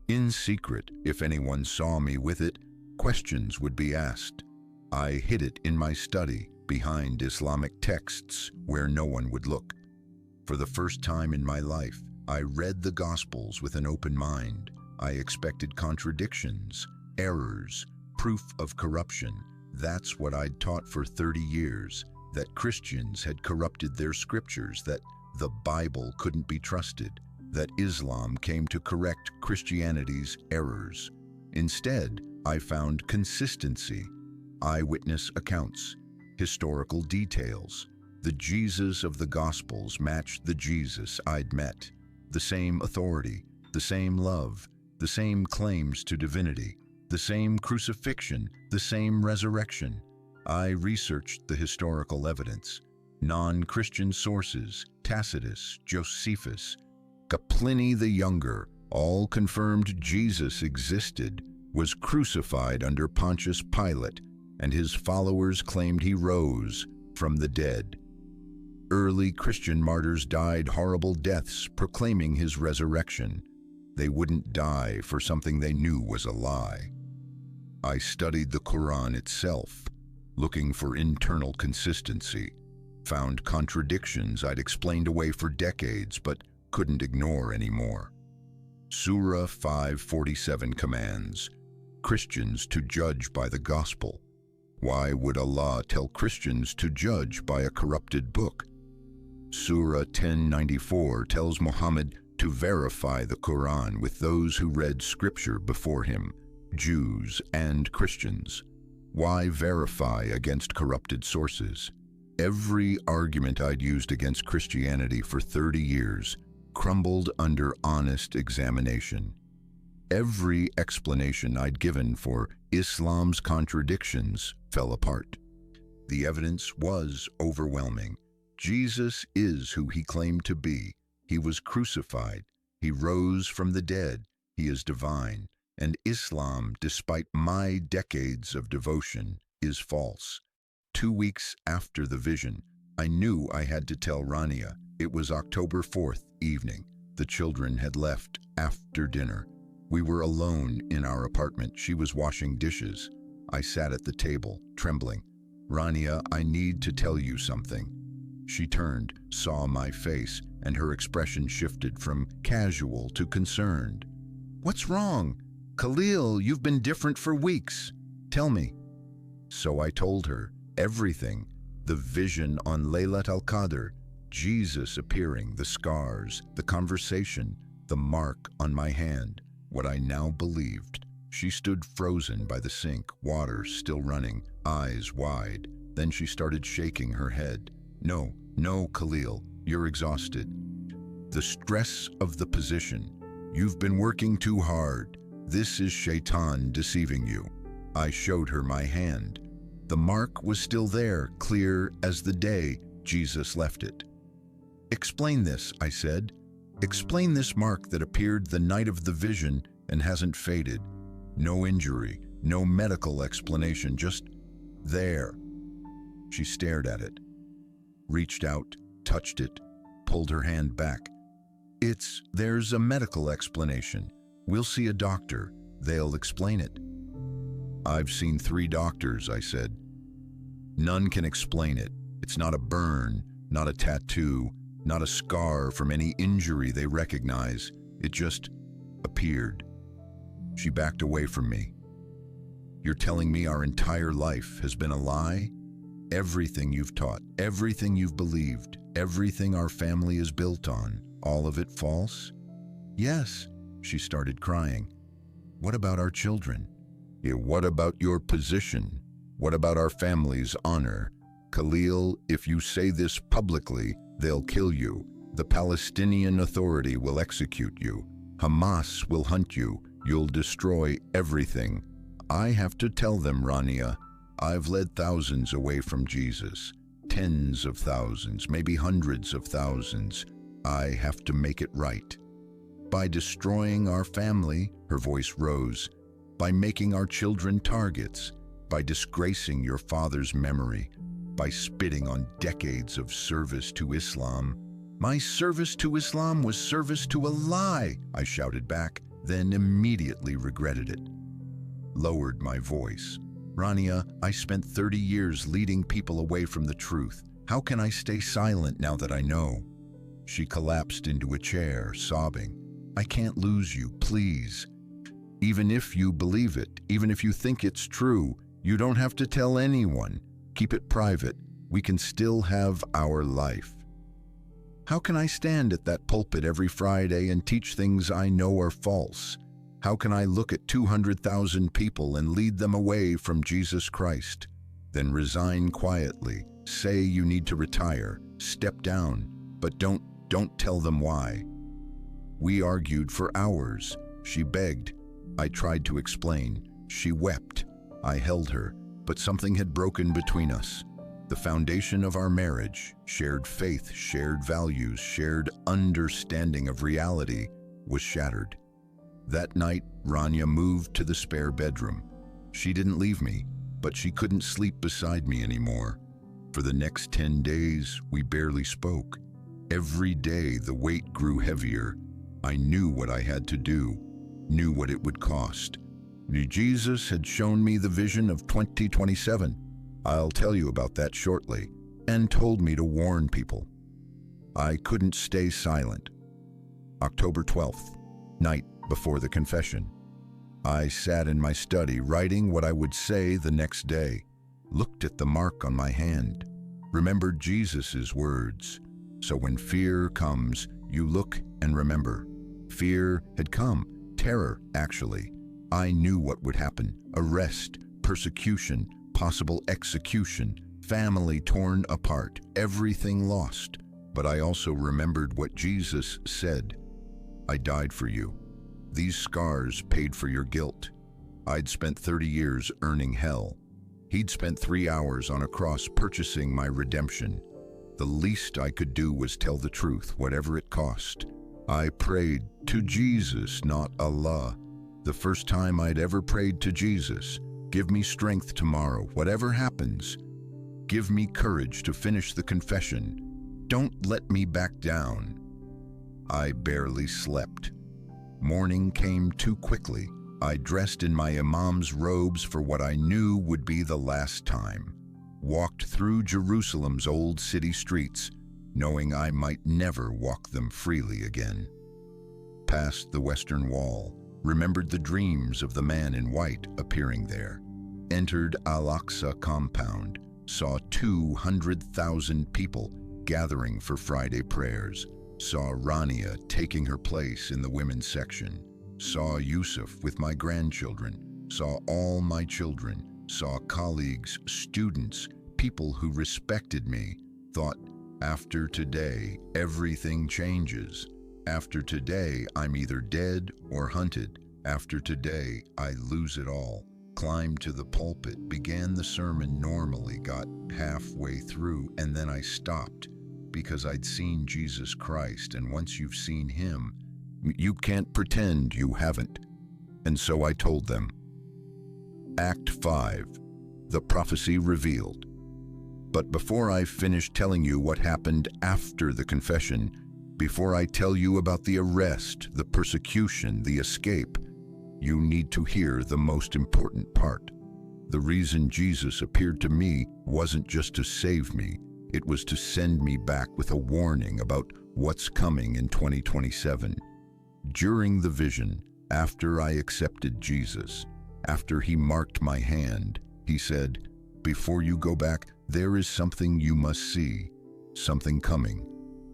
In secret, if anyone saw me with it, questions would be asked. I hid it in my study, behind Islamic texts where no one would look. For the first time in my life, I read the Gospels with an open mind. I expected contradictions, errors, proof of corruption. That's what I'd taught for 30 years, that Christians had corrupted their scriptures, that the Bible couldn't be trusted, that Islam came to correct Christianity's errors. Instead, I found consistency, eyewitness accounts, historical details. The Jesus of the Gospels matched the Jesus I'd met. The same authority, the same love, the same claims to divinity, the same crucifixion, the same resurrection. I researched the historical evidence. Non-Christian sources, Tacitus, Josephus, Pliny the Younger, all confirmed Jesus existed, was crucified under Pontius Pilate, and his followers claimed he rose from the dead. Early Christian martyrs died horrible deaths proclaiming his resurrection. They wouldn't die for something they knew was a lie. I studied the Quran itself, looking for internal consistency, found contradictions I'd explained away for decades but couldn't ignore anymore. Surah 547 commands Christians to judge by the gospel. Why would Allah tell Christians to judge by a corrupted book? Surah 1094 tells Muhammad to verify the Quran with those who read scripture before him, Jews and Christians. Why verify against corrupted sources? Every argument I'd used against Christianity for 30 years crumbled under honest examination. Every explanation I'd given for Islam's contradictions fell apart. The evidence was overwhelming. Jesus is who he claimed to be. He was crucified. He rose from the dead. He is divine. And Islam, despite my decades of devotion, is false. 2 weeks after the vision, I knew I had to tell Rania. It was October 4th evening. The children had left after dinner. We were alone in our apartment. She was washing dishes. I sat at the table, trembling. Rania, I need to tell you something. She turned, saw my face, and her expression shifted from casual to concerned. What's wrong? Khalil, you've been different for weeks. Tell me. So I told her everything. The vision on Laylat al-Qadr, Jesus appearing, the scars, the conversation, the mark on my hand, what I now believed. She stood frozen by the sink, water still running, eyes wide. Then she started shaking her head. No, Khalil, you're exhausted. The stress of the position. You've been working too hard. This is Shaitan deceiving you. I showed her my hand. The mark was still there, clear as the day Jesus left it. Explain this, I said. Explain this mark that appeared the night of the vision and hasn't faded. No injury, no medical explanation, just there. She stared at it, reached out, touched it, pulled her hand back. There's a medical explanation. We'll see a doctor. They'll explain it. I've seen 3 doctors, I said. None can explain it. It's not a burn, not a tattoo, not a scar from any injury they recognize. It just appeared. She backed away from me. You're telling me our entire life has been a lie? Everything you've taught, everything you've believed, everything our family is built on, all of it false? Yes, she started crying. What about our children? Yeah, what about your position? What about our family's honor? Khalil, if you say this publicly, they'll kill you. The Palestinian Authority will execute you. Hamas will hunt you. You'll destroy everything. I have to tell them, Rania. I've led thousands away from Jesus. Tens of thousands, maybe hundreds of thousands. I have to make it right. By destroying our family, her voice rose, by making our children targets, by disgracing your father's memory, by spitting on decades of service to Islam. My service to Islam was service to a lie, I shouted back, then immediately regretted it. Lowered my voice. Rania, I spent 30 years leading people away from the truth. How can I stay silent now that I know? She collapsed into a chair, sobbing. I can't lose you, please. Even if you believe it, even if you think it's true, you don't have to tell anyone. Keep it private. We can still have our life. How can I stand at that pulpit every Friday and teach things I know are false? How can I look at 200,000 people and lead them away from Jesus Christ? Then resign quietly, say you need to retire, step down, but don't tell them why. We argued for hours. She begged. I tried to explain. She wept. I held her, but something had broken between us. The foundation of our marriage, shared faith, shared values, shared understanding of reality, was shattered. That night, Rania moved to the spare bedroom. She didn't leave me, but she couldn't sleep beside me anymore. For the next 10 days, we barely spoke. Every day, the weight grew heavier. I knew what I had to do, knew what it would cost. Jesus had shown me the vision of 2027. I'll tell you about that shortly, and told me to warn people. I couldn't stay silent. October 12th, night, before the confession. I sat in my study writing what I would say the next day, looked at the mark on my hand, remembered Jesus' words. So when fear comes, you look and remember. Fear had come, terror actually. I knew what would happen: arrest, persecution, possible execution, family torn apart, everything lost. But I also remembered what Jesus said: I died for you. These scars paid for your guilt. I'd spent 30 years earning hell. He'd spent 3 hours on a cross purchasing my redemption. The least I could do was tell the truth, whatever it cost. I prayed to Jesus, not Allah. The first time I'd ever prayed to Jesus. Give me strength tomorrow, whatever happens. Give me courage to finish the confession. Don't let me back down. I barely slept. Morning came too quickly. I dressed in my imam's robes for what I knew would be the last time. Walked through Jerusalem's old city streets, knowing I might never walk them freely again. Passed the Western Wall, remembered the dreams of the man in white appearing there. Entered Al-Aqsa compound, saw 200,000 people gathering for Friday prayers. Saw Rania taking her place in the women's section. Saw Yusuf with my grandchildren. Saw all my children. Saw colleagues, students, people who respected me. Thought, after today, everything changes. After today, I'm either dead or hunted. After today, I lose it all. Climbed to the pulpit, began the sermon normally, got halfway through, and then I stopped because I'd seen Jesus Christ, and once you've seen him, you can't pretend you haven't. And so I told them. Act 5, the prophecy revealed. But before I finish telling you what happened after the confession, before I tell you about the arrest, the persecution, the escape, you need to hear the most important part. The reason Jesus appeared to me wasn't just to save me, it was to send me back with a warning about what's coming in 2027. During the vision, after I accepted Jesus, after he marked my hand, he said, before you go back, there is something you must see, something coming,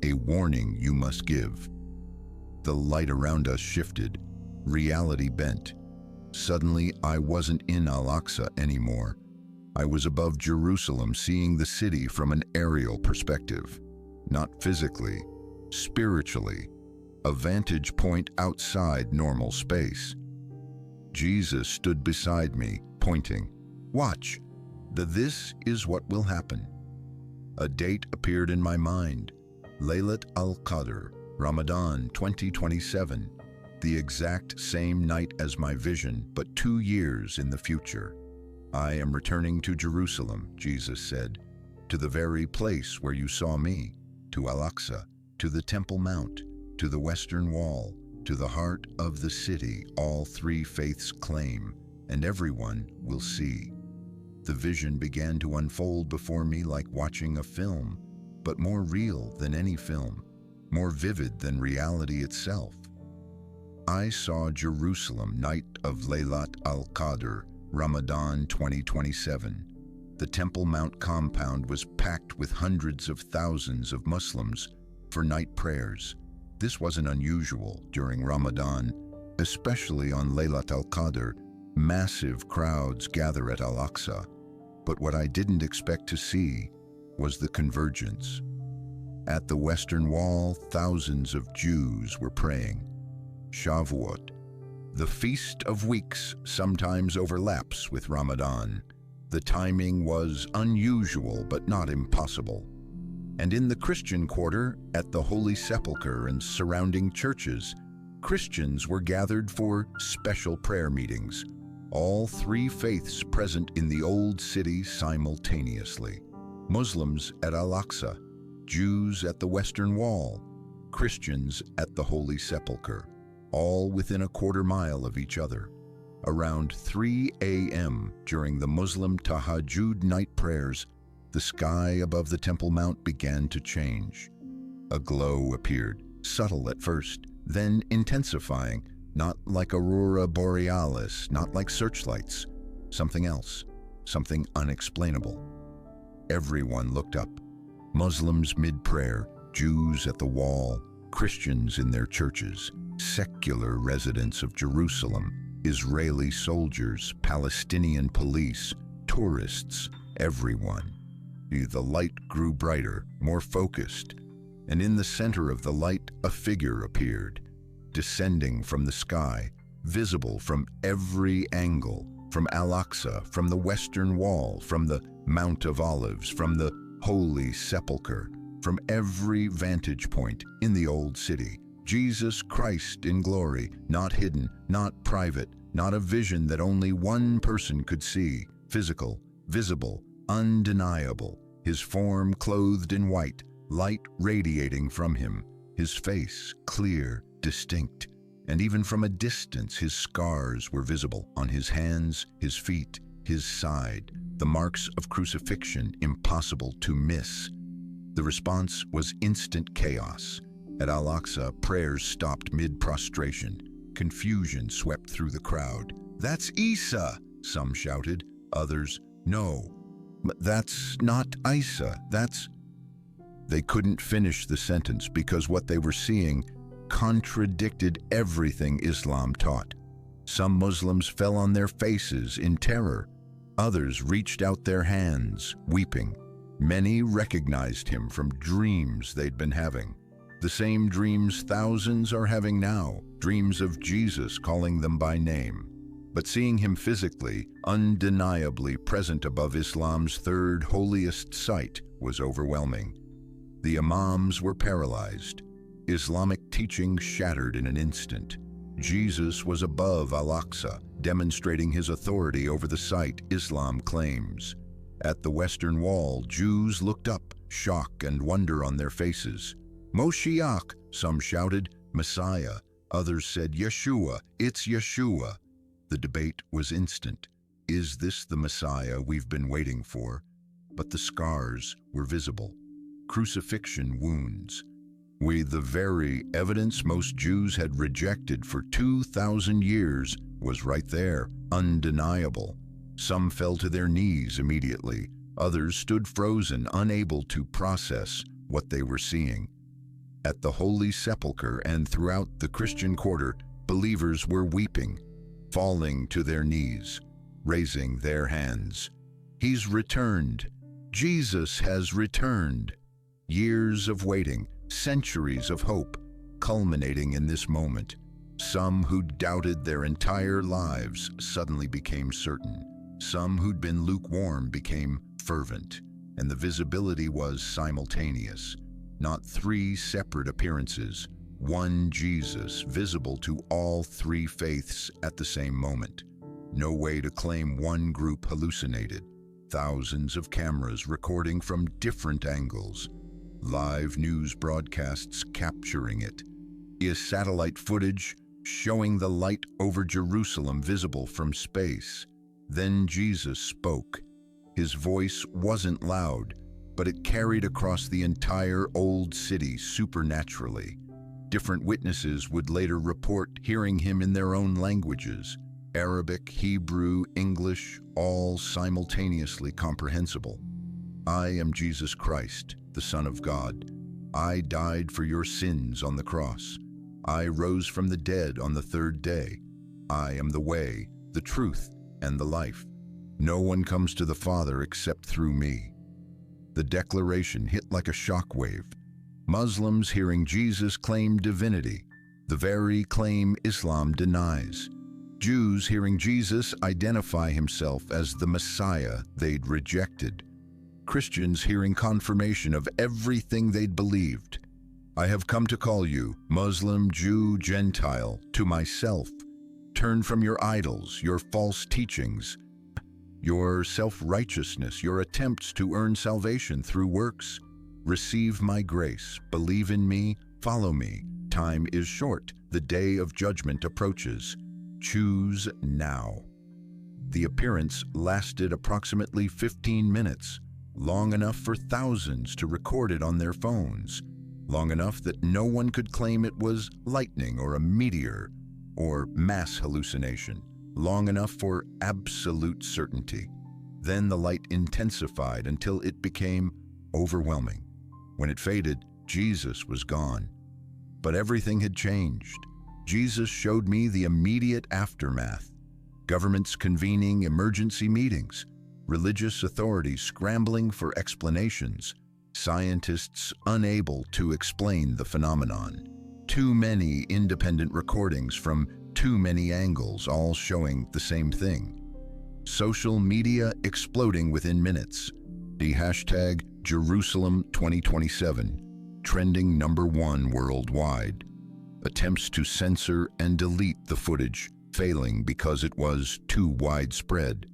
a warning you must give. The light around us shifted, reality bent. Suddenly, I wasn't in Al-Aqsa anymore. I was above Jerusalem, seeing the city from an aerial perspective. Not physically, spiritually, a vantage point outside normal space. Jesus stood beside me, pointing. Watch, this is what will happen. A date appeared in my mind. Laylat al-Qadr, Ramadan 2027. The exact same night as my vision, but 2 years in the future. I am returning to Jerusalem, Jesus said, to the very place where you saw me, to Al-Aqsa, to the Temple Mount, to the Western Wall, to the heart of the city all 3 faiths claim, and everyone will see. The vision began to unfold before me like watching a film, but more real than any film, more vivid than reality itself. I saw Jerusalem, night of Laylat al-Qadr, Ramadan 2027. The Temple Mount compound was packed with hundreds of thousands of Muslims for night prayers. This wasn't unusual during Ramadan, especially on Laylat al-Qadr. Massive crowds gather at Al-Aqsa. But what I didn't expect to see was the convergence. At the Western Wall, thousands of Jews were praying. Shavuot, the Feast of Weeks, sometimes overlaps with Ramadan. The timing was unusual but not impossible. And in the Christian quarter, at the Holy Sepulchre and surrounding churches, Christians were gathered for special prayer meetings. All 3 faiths present in the old city simultaneously. Muslims at Al-Aqsa, Jews at the Western Wall, Christians at the Holy Sepulchre, all within a quarter mile of each other. Around 3 a.m. during the Muslim Tahajjud night prayers, the sky above the Temple Mount began to change. A glow appeared, subtle at first, then intensifying, Not like aurora borealis, not like searchlights. Something else, something unexplainable. Everyone looked up. Muslims mid-prayer, Jews at the wall, Christians in their churches, secular residents of Jerusalem, Israeli soldiers, Palestinian police, tourists, everyone. The light grew brighter, more focused, and in the center of the light a figure appeared, descending from the sky, visible from every angle, from Al-Aqsa, from the Western Wall, from the Mount of Olives, from the Holy Sepulchre, from every vantage point in the old city. Jesus Christ in glory, not hidden, not private, not a vision that only one person could see, physical, visible, undeniable, his form clothed in white, light radiating from him, his face clear, distinct, and even from a distance his scars were visible on his hands, his feet, his side, the marks of crucifixion impossible to miss. The response was instant chaos. At Al-Aqsa, prayers stopped mid-prostration. Confusion swept through the crowd. "That's Isa," some shouted. Others, "No, that's not Isa, that's..." They couldn't finish the sentence because what they were seeing contradicted everything Islam taught. Some Muslims fell on their faces in terror. Others reached out their hands, weeping. Many recognized him from dreams they'd been having. The same dreams thousands are having now, dreams of Jesus calling them by name. But seeing him physically, undeniably present above Islam's third holiest site was overwhelming. The imams were paralyzed. Islamic teaching shattered in an instant. Jesus was above Al-Aqsa, demonstrating his authority over the site Islam claims. At the Western Wall, Jews looked up, shock and wonder on their faces. "Moshiach," some shouted, "Messiah." Others said, "Yeshua, it's Yeshua." The debate was instant. Is this the Messiah we've been waiting for? But the scars were visible. Crucifixion wounds. The very evidence most Jews had rejected for 2,000 years was right there, undeniable. Some fell to their knees immediately. Others stood frozen, unable to process what they were seeing. At the Holy Sepulchre and throughout the Christian quarter, believers were weeping, falling to their knees, raising their hands. He's returned. Jesus has returned. Years of waiting, centuries of hope, culminating in this moment. Some who'd doubted their entire lives suddenly became certain. Some who'd been lukewarm became fervent, and the visibility was simultaneous. Not three separate appearances, one Jesus visible to all three faiths at the same moment. No way to claim one group hallucinated. Thousands of cameras recording from different angles. Live news broadcasts capturing it. Satellite footage showing the light over Jerusalem visible from space. Then Jesus spoke. His voice wasn't loud, but it carried across the entire old city supernaturally. Different witnesses would later report hearing him in their own languages, Arabic, Hebrew, English, all simultaneously comprehensible. "I am Jesus Christ, the Son of God. I died for your sins on the cross. I rose from the dead on the third day. I am the way, the truth, and the life. No one comes to the Father except through me." The declaration hit like a shockwave. Muslims hearing Jesus claim divinity, the very claim Islam denies. Jews hearing Jesus identify himself as the Messiah they'd rejected. Christians hearing confirmation of everything they'd believed. "I have come to call you, Muslim, Jew, Gentile, to myself. Turn from your idols, your false teachings, your self-righteousness, your attempts to earn salvation through works. Receive my grace, believe in me, follow me. Time is short, the day of judgment approaches. Choose now." The appearance lasted approximately 15 minutes, long enough for thousands to record it on their phones, long enough that no one could claim it was lightning or a meteor. or mass hallucination, long enough for absolute certainty. Then the light intensified until it became overwhelming. When it faded, Jesus was gone. But everything had changed. Jesus showed me the immediate aftermath. Governments convening emergency meetings, religious authorities scrambling for explanations, scientists unable to explain the phenomenon. Too many independent recordings from too many angles, all showing the same thing. Social media exploding within minutes. The hashtag Jerusalem 2027, trending #1 worldwide. Attempts to censor and delete the footage, failing because it was too widespread.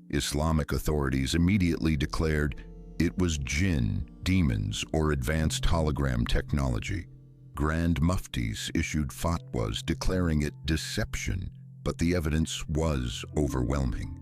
Islamic authorities immediately declared it was jinn, demons, or advanced hologram technology. Grand muftis issued fatwas declaring it deception, but the evidence was overwhelming.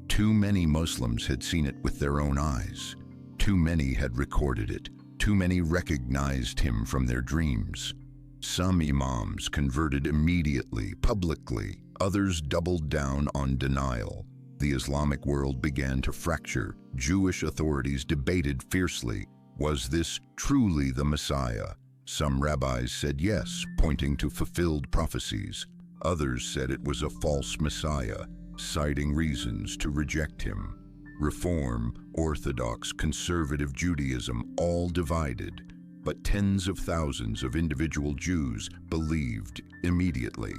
Too many Muslims had seen it with their own eyes. Too many had recorded it. Too many recognized him from their dreams. Some imams converted immediately, publicly. Others doubled down on denial. The Islamic world began to fracture. Jewish authorities debated fiercely. Was this truly the Messiah? Some rabbis said yes, pointing to fulfilled prophecies. Others said it was a false Messiah, citing reasons to reject him. Reform, Orthodox, conservative Judaism, all divided, but tens of thousands of individual Jews believed immediately.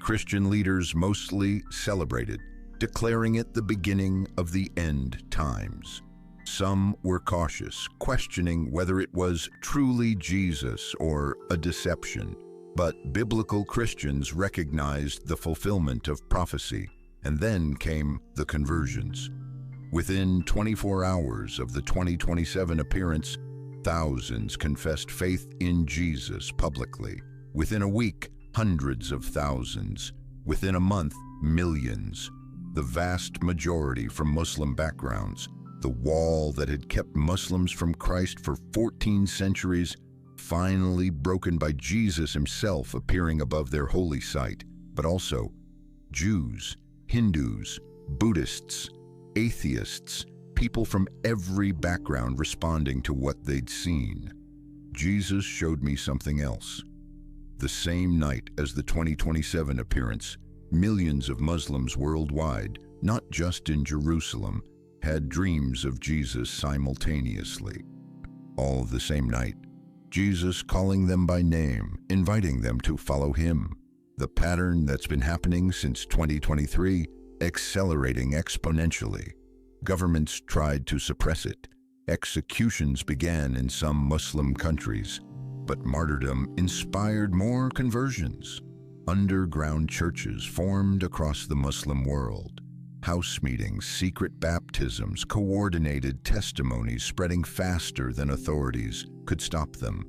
Christian leaders mostly celebrated, declaring it the beginning of the end times. Some were cautious, questioning whether it was truly Jesus or a deception. But biblical Christians recognized the fulfillment of prophecy, and then came the conversions. Within 24 hours of the 2027 appearance, thousands confessed faith in Jesus publicly. Within a week, hundreds of thousands. Within a month, millions. The vast majority from Muslim backgrounds. The wall that had kept Muslims from Christ for 14 centuries, finally broken by Jesus himself appearing above their holy site, but also Jews, Hindus, Buddhists, atheists, people from every background responding to what they'd seen. Jesus showed me something else. The same night as the 2027 appearance, millions of Muslims worldwide, not just in Jerusalem, had dreams of Jesus simultaneously. All the same night, Jesus calling them by name, inviting them to follow him. The pattern that's been happening since 2023, accelerating exponentially. Governments tried to suppress it. Executions began in some Muslim countries, but martyrdom inspired more conversions. Underground churches formed across the Muslim world. House meetings, secret baptisms, coordinated testimonies spreading faster than authorities could stop them.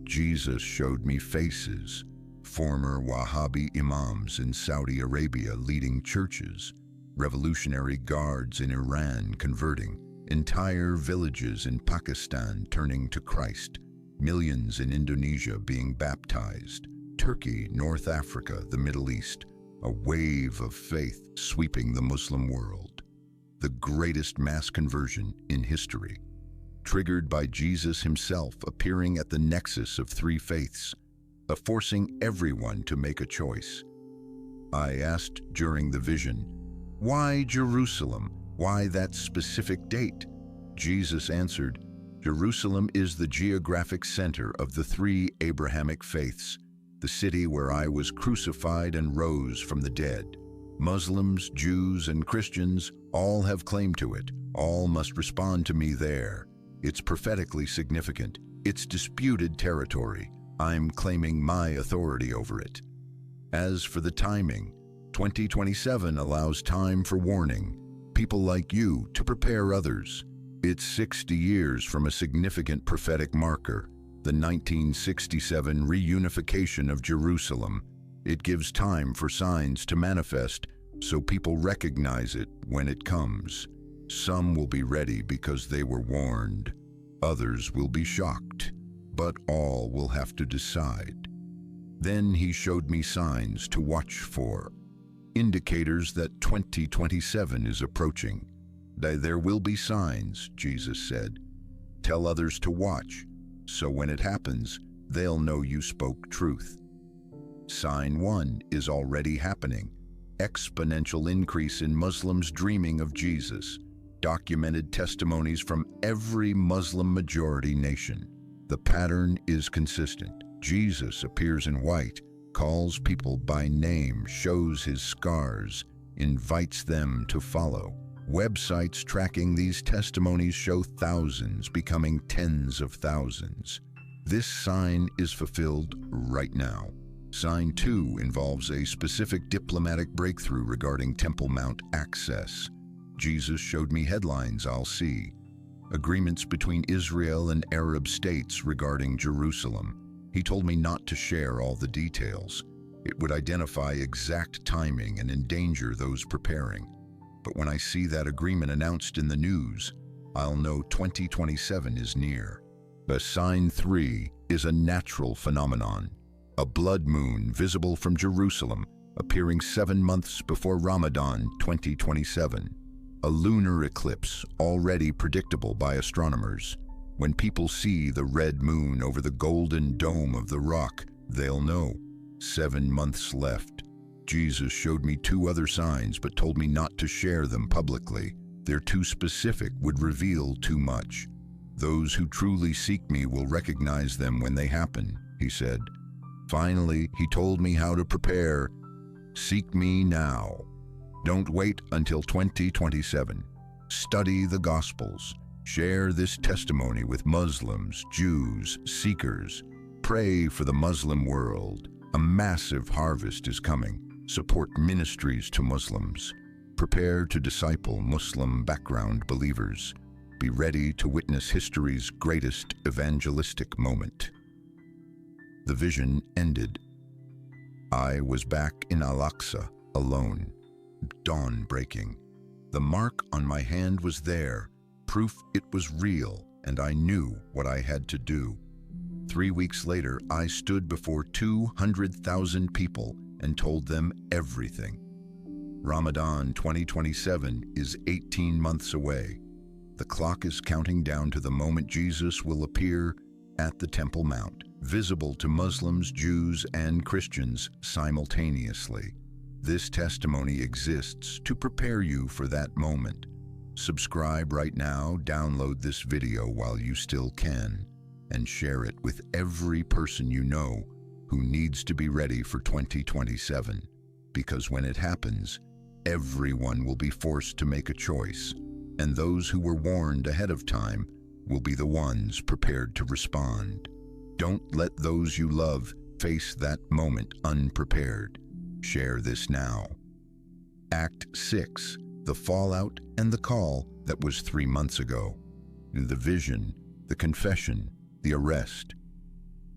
Jesus showed me faces. Former Wahhabi imams in Saudi Arabia leading churches, revolutionary guards in Iran converting, entire villages in Pakistan turning to Christ, millions in Indonesia being baptized, Turkey, North Africa, the Middle East, a wave of faith sweeping the Muslim world. The greatest mass conversion in history, triggered by Jesus himself appearing at the nexus of three faiths, forcing everyone to make a choice. I asked during the vision, why Jerusalem? Why that specific date? Jesus answered, Jerusalem is the geographic center of the three Abrahamic faiths, the city where I was crucified and rose from the dead. Muslims, Jews, and Christians all have claim to it. All must respond to me there. It's prophetically significant. It's disputed territory. I'm claiming my authority over it. As for the timing, 2027 allows time for warning. People like you to prepare others. It's 60 years from a significant prophetic marker, the 1967 reunification of Jerusalem. It gives time for signs to manifest so people recognize it when it comes. Some will be ready because they were warned. Others will be shocked, but all will have to decide. Then he showed me signs to watch for, indicators that 2027 is approaching. There will be signs, Jesus said. Tell others to watch, so when it happens, they'll know you spoke truth. Sign 1 is already happening. Exponential increase in Muslims dreaming of Jesus. Documented testimonies from every Muslim majority nation. The pattern is consistent. Jesus appears in white, calls people by name, shows his scars, invites them to follow. Websites tracking these testimonies show thousands becoming tens of thousands. This sign is fulfilled right now. Sign 2 involves a specific diplomatic breakthrough regarding Temple Mount access. Jesus showed me headlines I'll see. Agreements between Israel and Arab states regarding Jerusalem. He told me not to share all the details. It would identify exact timing and endanger those preparing. But when I see that agreement announced in the news, I'll know 2027 is near. The sign 3 is a natural phenomenon. A blood moon visible from Jerusalem, appearing 7 months before Ramadan 2027. A lunar eclipse already predictable by astronomers. When people see the red moon over the golden dome of the rock, they'll know. 7 months left. Jesus showed me 2 other signs but told me not to share them publicly. They're too specific, would reveal too much. Those who truly seek me will recognize them when they happen, he said. Finally, he told me how to prepare. Seek me now. Don't wait until 2027. Study the Gospels. Share this testimony with Muslims, Jews, seekers. Pray for the Muslim world. A massive harvest is coming. Support ministries to Muslims. Prepare to disciple Muslim background believers. Be ready to witness history's greatest evangelistic moment. The vision ended. I was back in Al-Aqsa, alone. Dawn breaking. The mark on my hand was there, proof it was real, and I knew what I had to do. 3 weeks later, I stood before 200,000 people and told them everything. Ramadan 2027 is 18 months away. The clock is counting down to the moment Jesus will appear at the Temple Mount, visible to Muslims, Jews, and Christians simultaneously. This testimony exists to prepare you for that moment. Subscribe right now, download this video while you still can, and share it with every person you know who needs to be ready for 2027. Because when it happens, everyone will be forced to make a choice, and those who were warned ahead of time will be the ones prepared to respond. Don't let those you love face that moment unprepared. Share this now. Act 6, the fallout and the call that was 3 months ago. The vision, the confession, the arrest.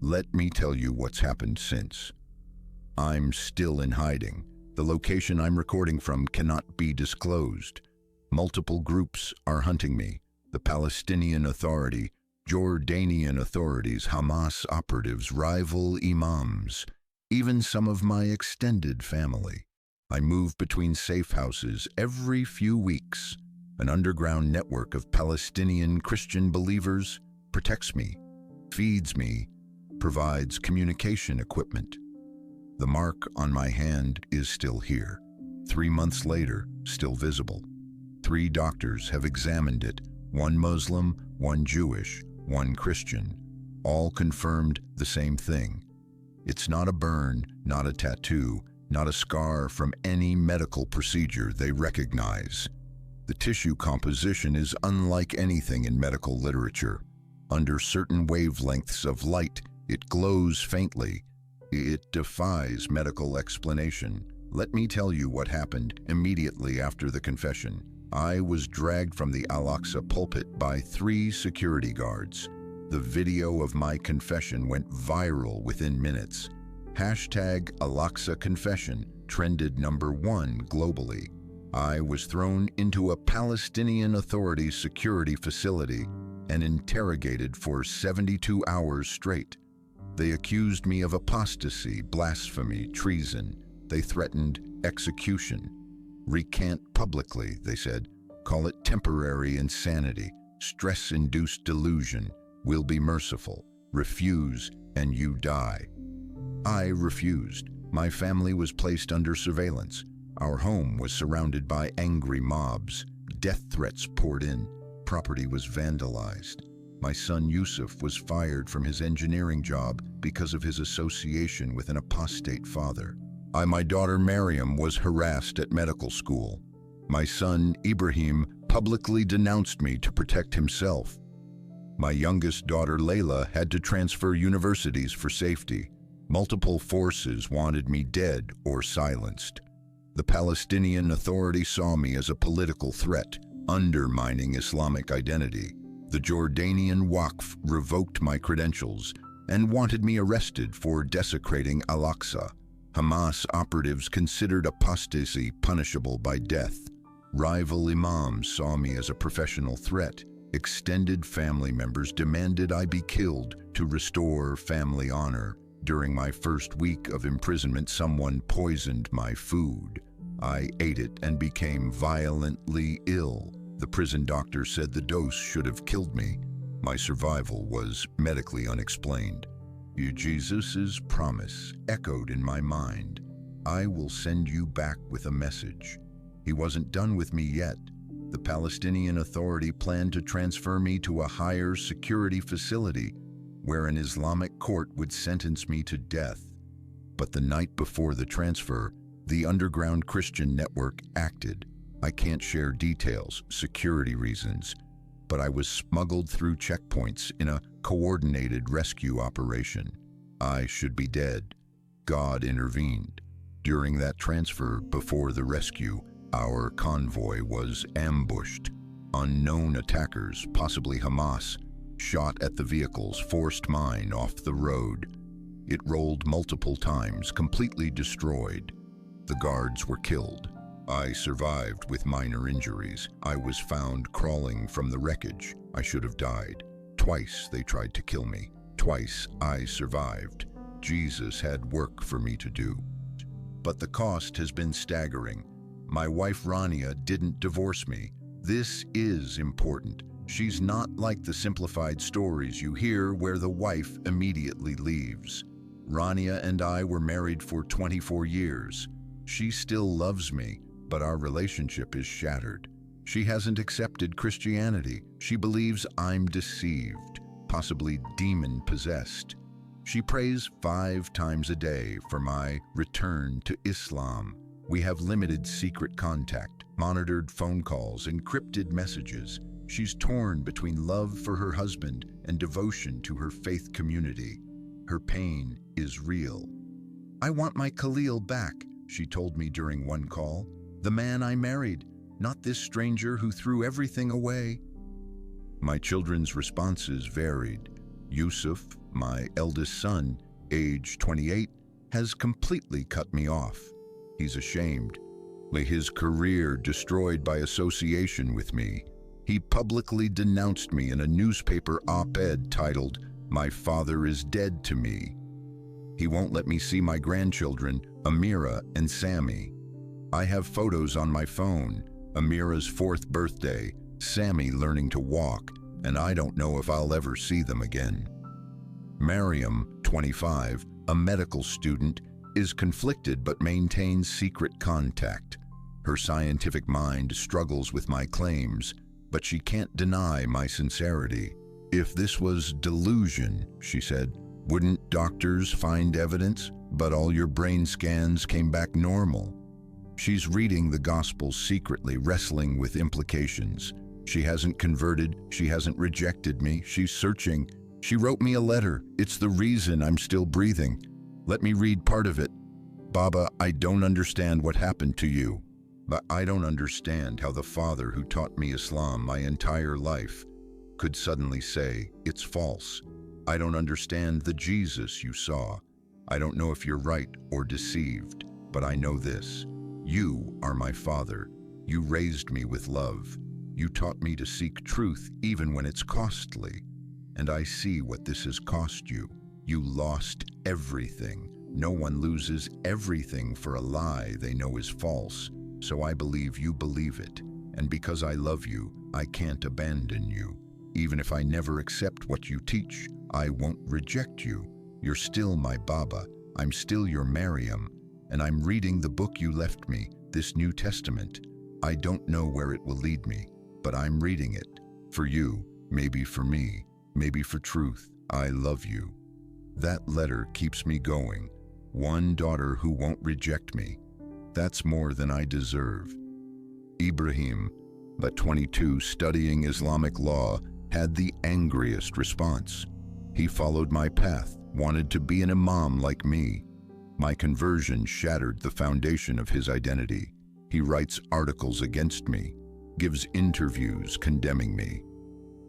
Let me tell you what's happened since. I'm still in hiding. The location I'm recording from cannot be disclosed. Multiple groups are hunting me. The Palestinian Authority, Jordanian authorities, Hamas operatives, rival imams, even some of my extended family. I move between safe houses every few weeks. An underground network of Palestinian Christian believers protects me, feeds me, provides communication equipment. The mark on my hand is still here. 3 months later, still visible. 3 doctors have examined it, 1 Muslim, 1 Jewish, 1 Christian. All confirmed the same thing. It's not a burn, not a tattoo, not a scar from any medical procedure they recognize. The tissue composition is unlike anything in medical literature. Under certain wavelengths of light, it glows faintly. It defies medical explanation. Let me tell you what happened immediately after the confession. I was dragged from the Al-Aqsa pulpit by 3 security guards. The video of my confession went viral within minutes. Hashtag Al-Aqsa Confession trended #1 globally. I was thrown into a Palestinian Authority security facility and interrogated for 72 hours straight. They accused me of apostasy, blasphemy, treason. They threatened execution. Recant publicly, they said. Call it temporary insanity, stress-induced delusion. We'll be merciful. Refuse, and you die. I refused. My family was placed under surveillance. Our home was surrounded by angry mobs. Death threats poured in. Property was vandalized. My son Yusuf was fired from his engineering job because of his association with an apostate father. My daughter Maryam was harassed at medical school. My son Ibrahim publicly denounced me to protect himself. My youngest daughter Layla had to transfer universities for safety. Multiple forces wanted me dead or silenced. The Palestinian Authority saw me as a political threat, undermining Islamic identity. The Jordanian Waqf revoked my credentials and wanted me arrested for desecrating Al-Aqsa. Hamas operatives considered apostasy punishable by death. Rival imams saw me as a professional threat. Extended family members demanded I be killed to restore family honor. During my first week of imprisonment, someone poisoned my food. I ate it and became violently ill. The prison doctor said the dose should have killed me. My survival was medically unexplained. Jesus' promise echoed in my mind. I will send you back with a message. He wasn't done with me yet. The Palestinian Authority planned to transfer me to a higher security facility where an Islamic court would sentence me to death. But the night before the transfer, the underground Christian network acted. I can't share details, security reasons, but I was smuggled through checkpoints in a coordinated rescue operation. I should be dead. God intervened. During that transfer, before the rescue, our convoy was ambushed. Unknown attackers, possibly Hamas, shot at the vehicles, forced mine off the road. It rolled multiple times, completely destroyed. The guards were killed. I survived with minor injuries. I was found crawling from the wreckage. I should have died. Twice they tried to kill me. Twice I survived. Jesus had work for me to do. But the cost has been staggering. My wife Rania didn't divorce me. This is important. She's not like the simplified stories you hear where the wife immediately leaves. Rania and I were married for 24 years. She still loves me, but our relationship is shattered. She hasn't accepted Christianity. She believes I'm deceived, possibly demon-possessed. She prays 5 times a day for my return to Islam. We have limited secret contact, monitored phone calls, encrypted messages. She's torn between love for her husband and devotion to her faith community. Her pain is real. I want my Khalil back, she told me during one call. The man I married, not this stranger who threw everything away. My children's responses varied. Yusuf, my eldest son, age 28, has completely cut me off. He's ashamed. His career destroyed by association with me. He publicly denounced me in a newspaper op-ed titled, "My father is dead to me." He won't let me see my grandchildren, Amira and Sammy. I have photos on my phone. Amira's 4th birthday, Sammy learning to walk, and I don't know if I'll ever see them again. Maryam, 25, a medical student, is conflicted but maintains secret contact. Her scientific mind struggles with my claims, but she can't deny my sincerity. If this was delusion, she said, wouldn't doctors find evidence? But all your brain scans came back normal. She's reading the Gospels secretly, wrestling with implications. She hasn't converted, she hasn't rejected me, she's searching. She wrote me a letter. It's the reason I'm still breathing. Let me read part of it. Baba, I don't understand what happened to you, but I don't understand how the father who taught me Islam my entire life could suddenly say, it's false. I don't understand the Jesus you saw. I don't know if you're right or deceived, but I know this. You are my father. You raised me with love. You taught me to seek truth even when it's costly. And I see what this has cost you. You lost everything. No one loses everything for a lie they know is false. So I believe you believe it. And because I love you, I can't abandon you. Even if I never accept what you teach, I won't reject you. You're still my Baba. I'm still your Maryam. And I'm reading the book you left me, this New Testament. I don't know where it will lead me, but I'm reading it. For you, maybe for me, maybe for truth. I love you. That letter keeps me going. One daughter who won't reject me. That's more than I deserve. Ibrahim, at 22, studying Islamic law, had the angriest response. He followed my path, wanted to be an imam like me. My conversion shattered the foundation of his identity. He writes articles against me, gives interviews condemning me.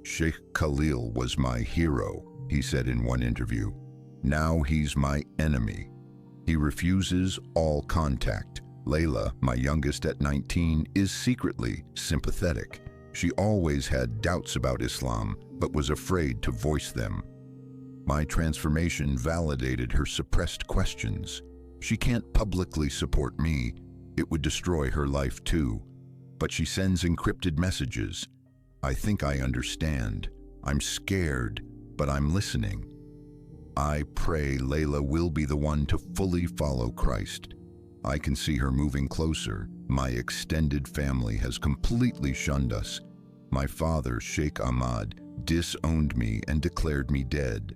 Sheikh Khalil was my hero, he said in one interview. Now he's my enemy. He refuses all contact. Layla, my youngest at 19, is secretly sympathetic. She always had doubts about Islam, but was afraid to voice them. My transformation validated her suppressed questions. She can't publicly support me. It would destroy her life too. But she sends encrypted messages. I think I understand. I'm scared, but I'm listening. I pray Layla will be the one to fully follow Christ. I can see her moving closer. My extended family has completely shunned us. My father, Sheikh Ahmad, disowned me and declared me dead.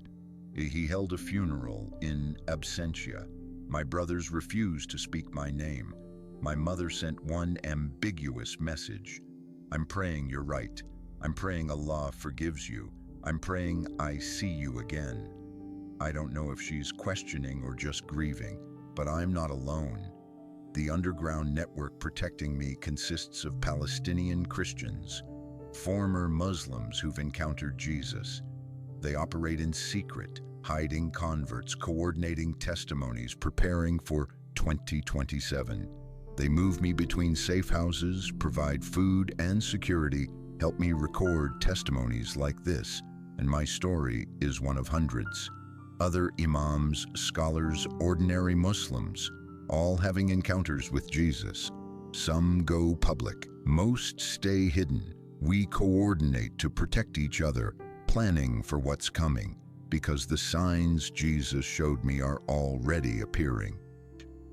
He held a funeral in absentia. My brothers refused to speak my name. My mother sent one ambiguous message. I'm praying you're right. I'm praying Allah forgives you. I'm praying I see you again. I don't know if she's questioning or just grieving, but I'm not alone. The underground network protecting me consists of Palestinian Christians, former Muslims who've encountered Jesus. They operate in secret, hiding converts, coordinating testimonies, preparing for 2027. They move me between safe houses, provide food and security, help me record testimonies like this, and my story is one of hundreds. Other imams, scholars, ordinary Muslims, all having encounters with Jesus. Some go public, most stay hidden. We coordinate to protect each other, planning for what's coming, because the signs Jesus showed me are already appearing.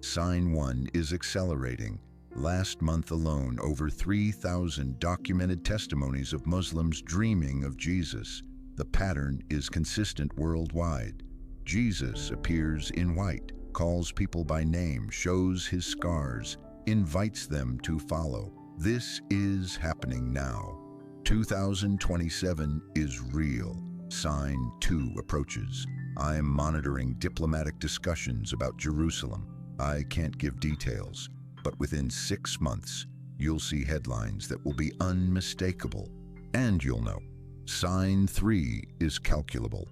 Sign 1 is accelerating. Last month alone, over 3,000 documented testimonies of Muslims dreaming of Jesus. The pattern is consistent worldwide. Jesus appears in white, calls people by name, shows his scars, invites them to follow. This is happening now. 2027 is real. Sign 2 approaches. I am monitoring diplomatic discussions about Jerusalem. I can't give details, but within 6 months, you'll see headlines that will be unmistakable. And you'll know. Sign 3 is calculable.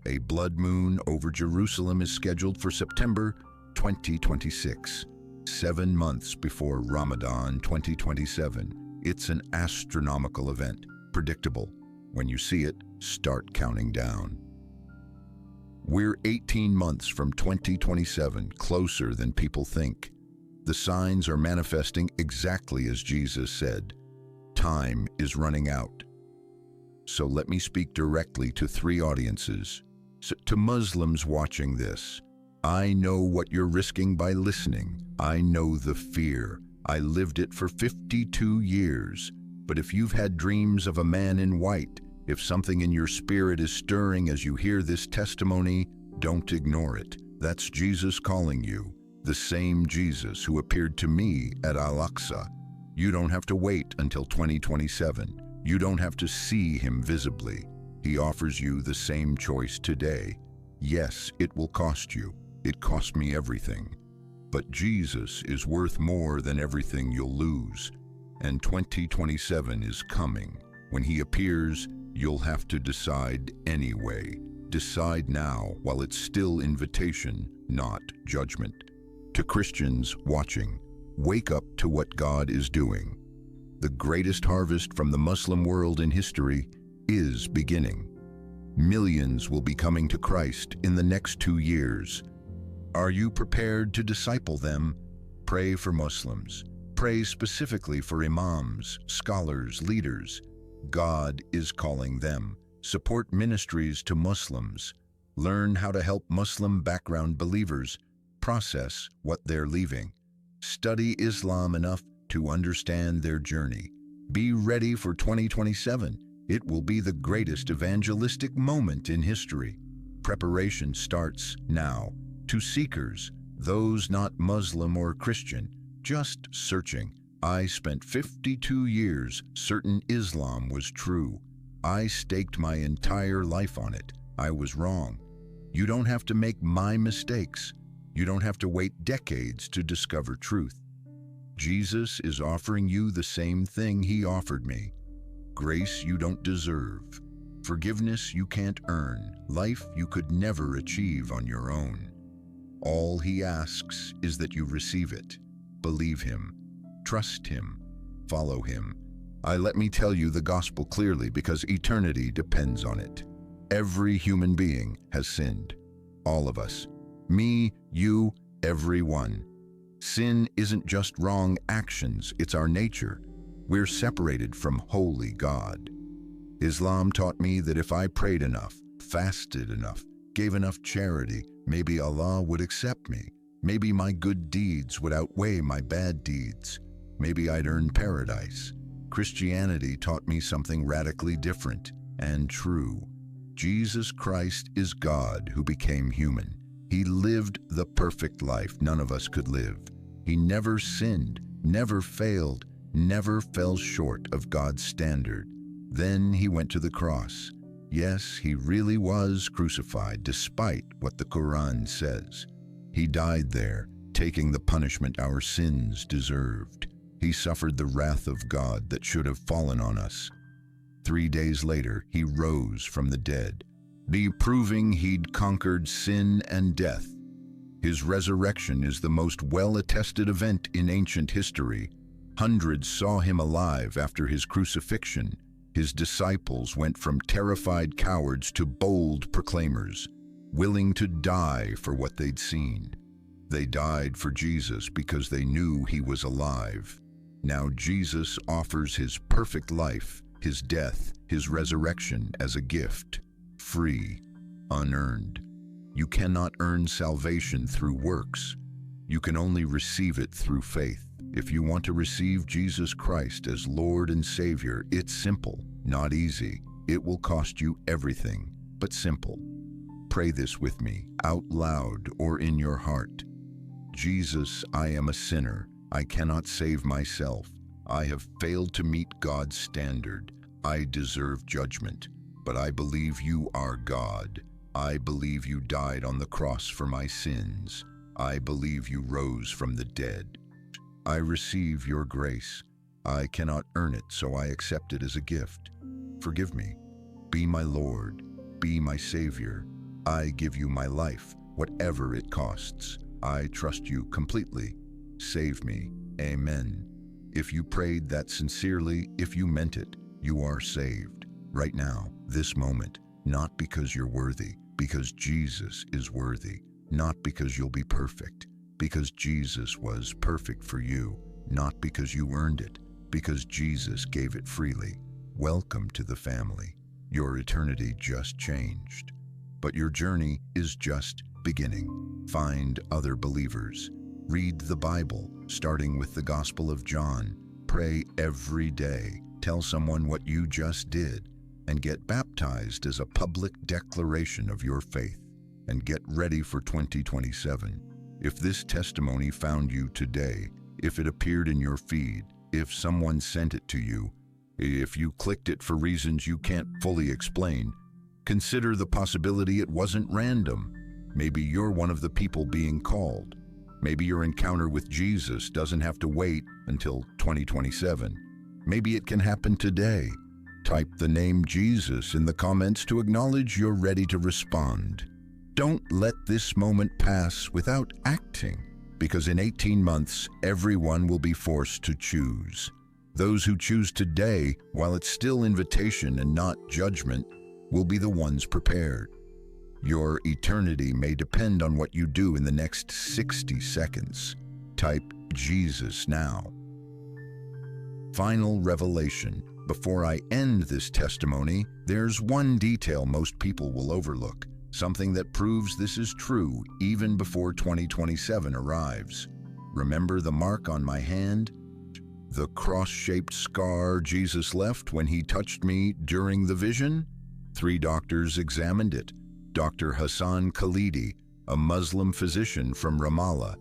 A blood moon over Jerusalem is scheduled for September 2026, 7 months before Ramadan 2027. It's an astronomical event, predictable. When you see it, start counting down. We're 18 months from 2027, closer than people think. The signs are manifesting exactly as Jesus said. Time is running out. So let me speak directly to 3 audiences. So, to Muslims watching this, I know what you're risking by listening. I know the fear. I lived it for 52 years. But if you've had dreams of a man in white, if something in your spirit is stirring as you hear this testimony, don't ignore it. That's Jesus calling you, the same Jesus who appeared to me at Al-Aqsa. You don't have to wait until 2027. You don't have to see him visibly. He offers you the same choice today. Yes, it will cost you. It cost me everything. But Jesus is worth more than everything you'll lose. And 2027 is coming. When he appears, you'll have to decide anyway. Decide now while it's still invitation, not judgment. To Christians watching, wake up to what God is doing. The greatest harvest from the Muslim world in history is beginning. Millions will be coming to Christ in the next 2 years. Are you prepared to disciple them? Pray for Muslims. Pray specifically for imams, scholars, leaders. God is calling them. Support ministries to Muslims. Learn how to help Muslim background believers process what they're leaving. Study Islam enough to understand their journey. Be ready for 2027. It will be the greatest evangelistic moment in history. Preparation starts now. To seekers, those not Muslim or Christian, just searching. I spent 52 years certain Islam was true. I staked my entire life on it. I was wrong. You don't have to make my mistakes. You don't have to wait decades to discover truth. Jesus is offering you the same thing he offered me. Grace you don't deserve. Forgiveness you can't earn. Life you could never achieve on your own. All he asks is that you receive it. Believe him. Trust him. Follow him. Let me tell you the gospel clearly because eternity depends on it. Every human being has sinned. All of us. Me, you, everyone. Sin isn't just wrong actions, it's our nature. We're separated from holy God. Islam taught me that if I prayed enough, fasted enough, gave enough charity, maybe Allah would accept me. Maybe my good deeds would outweigh my bad deeds. Maybe I'd earn paradise. Christianity taught me something radically different and true. Jesus Christ is God who became human. He lived the perfect life none of us could live. He never sinned, never failed, never fell short of God's standard. Then he went to the cross. Yes, he really was crucified despite what the Quran says. He died there, taking the punishment our sins deserved. He suffered the wrath of God that should have fallen on us. 3 days later, he rose from the dead, proving he'd conquered sin and death. His resurrection is the most well-attested event in ancient history. Hundreds saw him alive after his crucifixion. His disciples went from terrified cowards to bold proclaimers, willing to die for what they'd seen. They died for Jesus because they knew he was alive. Now Jesus offers his perfect life, his death, his resurrection as a gift, free, unearned. You cannot earn salvation through works. You can only receive it through faith. If you want to receive Jesus Christ as Lord and Savior, it's simple, not easy. It will cost you everything, but simple. Pray this with me, out loud or in your heart. Jesus, I am a sinner. I cannot save myself. I have failed to meet God's standard. I deserve judgment, but I believe you are God. I believe you died on the cross for my sins. I believe you rose from the dead. I receive your grace. I cannot earn it, so I accept it as a gift. Forgive me. Be my Lord. Be my Savior. I give you my life, whatever it costs. I trust you completely. Save me. Amen. If you prayed that sincerely, if you meant it, you are saved. Right now, this moment, not because you're worthy, because Jesus is worthy. Not because you'll be perfect, because Jesus was perfect for you. Not because you earned it, because Jesus gave it freely. Welcome to the family. Your eternity just changed. But your journey is just beginning. Find other believers. Read the Bible, starting with the Gospel of John. Pray every day. Tell someone what you just did, and get baptized as a public declaration of your faith. And get ready for 2027. If this testimony found you today, if it appeared in your feed, if someone sent it to you, if you clicked it for reasons you can't fully explain, consider the possibility it wasn't random. Maybe you're one of the people being called. Maybe your encounter with Jesus doesn't have to wait until 2027. Maybe it can happen today. Type the name Jesus in the comments to acknowledge you're ready to respond. Don't let this moment pass without acting, because in 18 months, everyone will be forced to choose. Those who choose today, while it's still invitation and not judgment, will be the ones prepared. Your eternity may depend on what you do in the next 60 seconds. Type Jesus now. Final revelation. Before I end this testimony, there's one detail most people will overlook, something that proves this is true even before 2027 arrives. Remember the mark on my hand? The cross-shaped scar Jesus left when he touched me during the vision? 3 doctors examined it. Dr. Hassan Khalidi, a Muslim physician from Ramallah,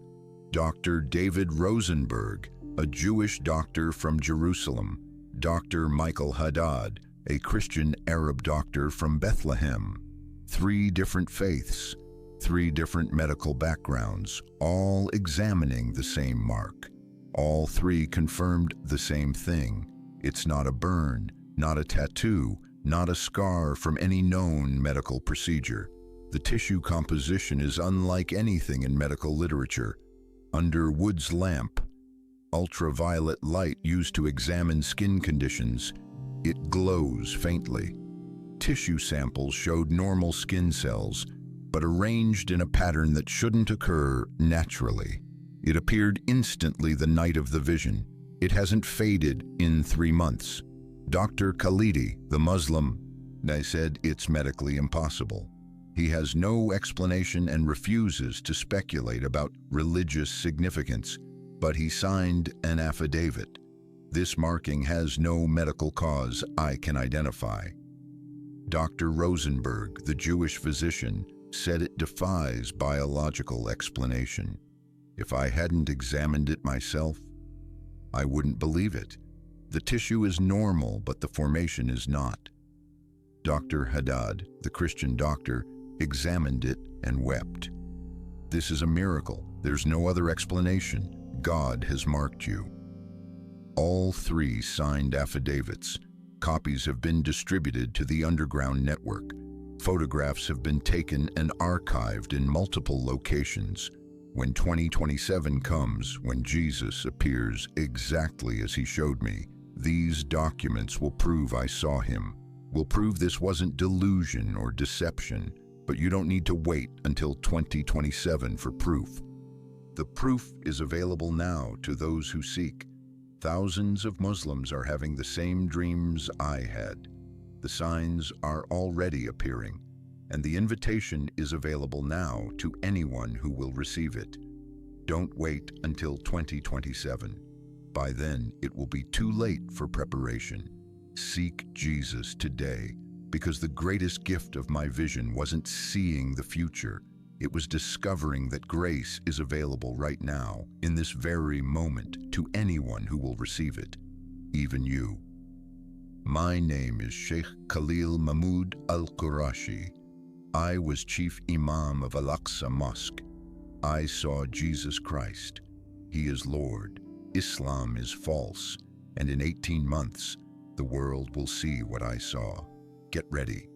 Dr. David Rosenberg, a Jewish doctor from Jerusalem, Dr. Michael Haddad, a Christian Arab doctor from Bethlehem. 3 different faiths, 3 different medical backgrounds, all examining the same mark. All 3 confirmed the same thing. It's not a burn, not a tattoo, not a scar from any known medical procedure. The tissue composition is unlike anything in medical literature. Under Wood's lamp, ultraviolet light used to examine skin conditions, it glows faintly. Tissue samples showed normal skin cells, but arranged in a pattern that shouldn't occur naturally. It appeared instantly the night of the vision. It hasn't faded in 3 months. Dr. Khalidi, the Muslim, said it's medically impossible. He has no explanation and refuses to speculate about religious significance, but he signed an affidavit. This marking has no medical cause I can identify. Dr. Rosenberg, the Jewish physician, said it defies biological explanation. If I hadn't examined it myself, I wouldn't believe it. The tissue is normal, but the formation is not. Dr. Haddad, the Christian doctor, examined it and wept. This is a miracle. There's no other explanation. God has marked you. All 3 signed affidavits. Copies have been distributed to the underground network. Photographs have been taken and archived in multiple locations. When 2027 comes, when Jesus appears exactly as he showed me, these documents will prove I saw him, will prove this wasn't delusion or deception, but you don't need to wait until 2027 for proof. The proof is available now to those who seek. Thousands of Muslims are having the same dreams I had. The signs are already appearing, and the invitation is available now to anyone who will receive it. Don't wait until 2027. By then, it will be too late for preparation. Seek Jesus today, because the greatest gift of my vision wasn't seeing the future. It was discovering that grace is available right now, in this very moment, to anyone who will receive it, even you. My name is Sheikh Khalil Mahmoud al-Qurashi. I was Chief Imam of Al-Aqsa Mosque. I saw Jesus Christ. He is Lord. Islam is false. And in 18 months, the world will see what I saw. Get ready.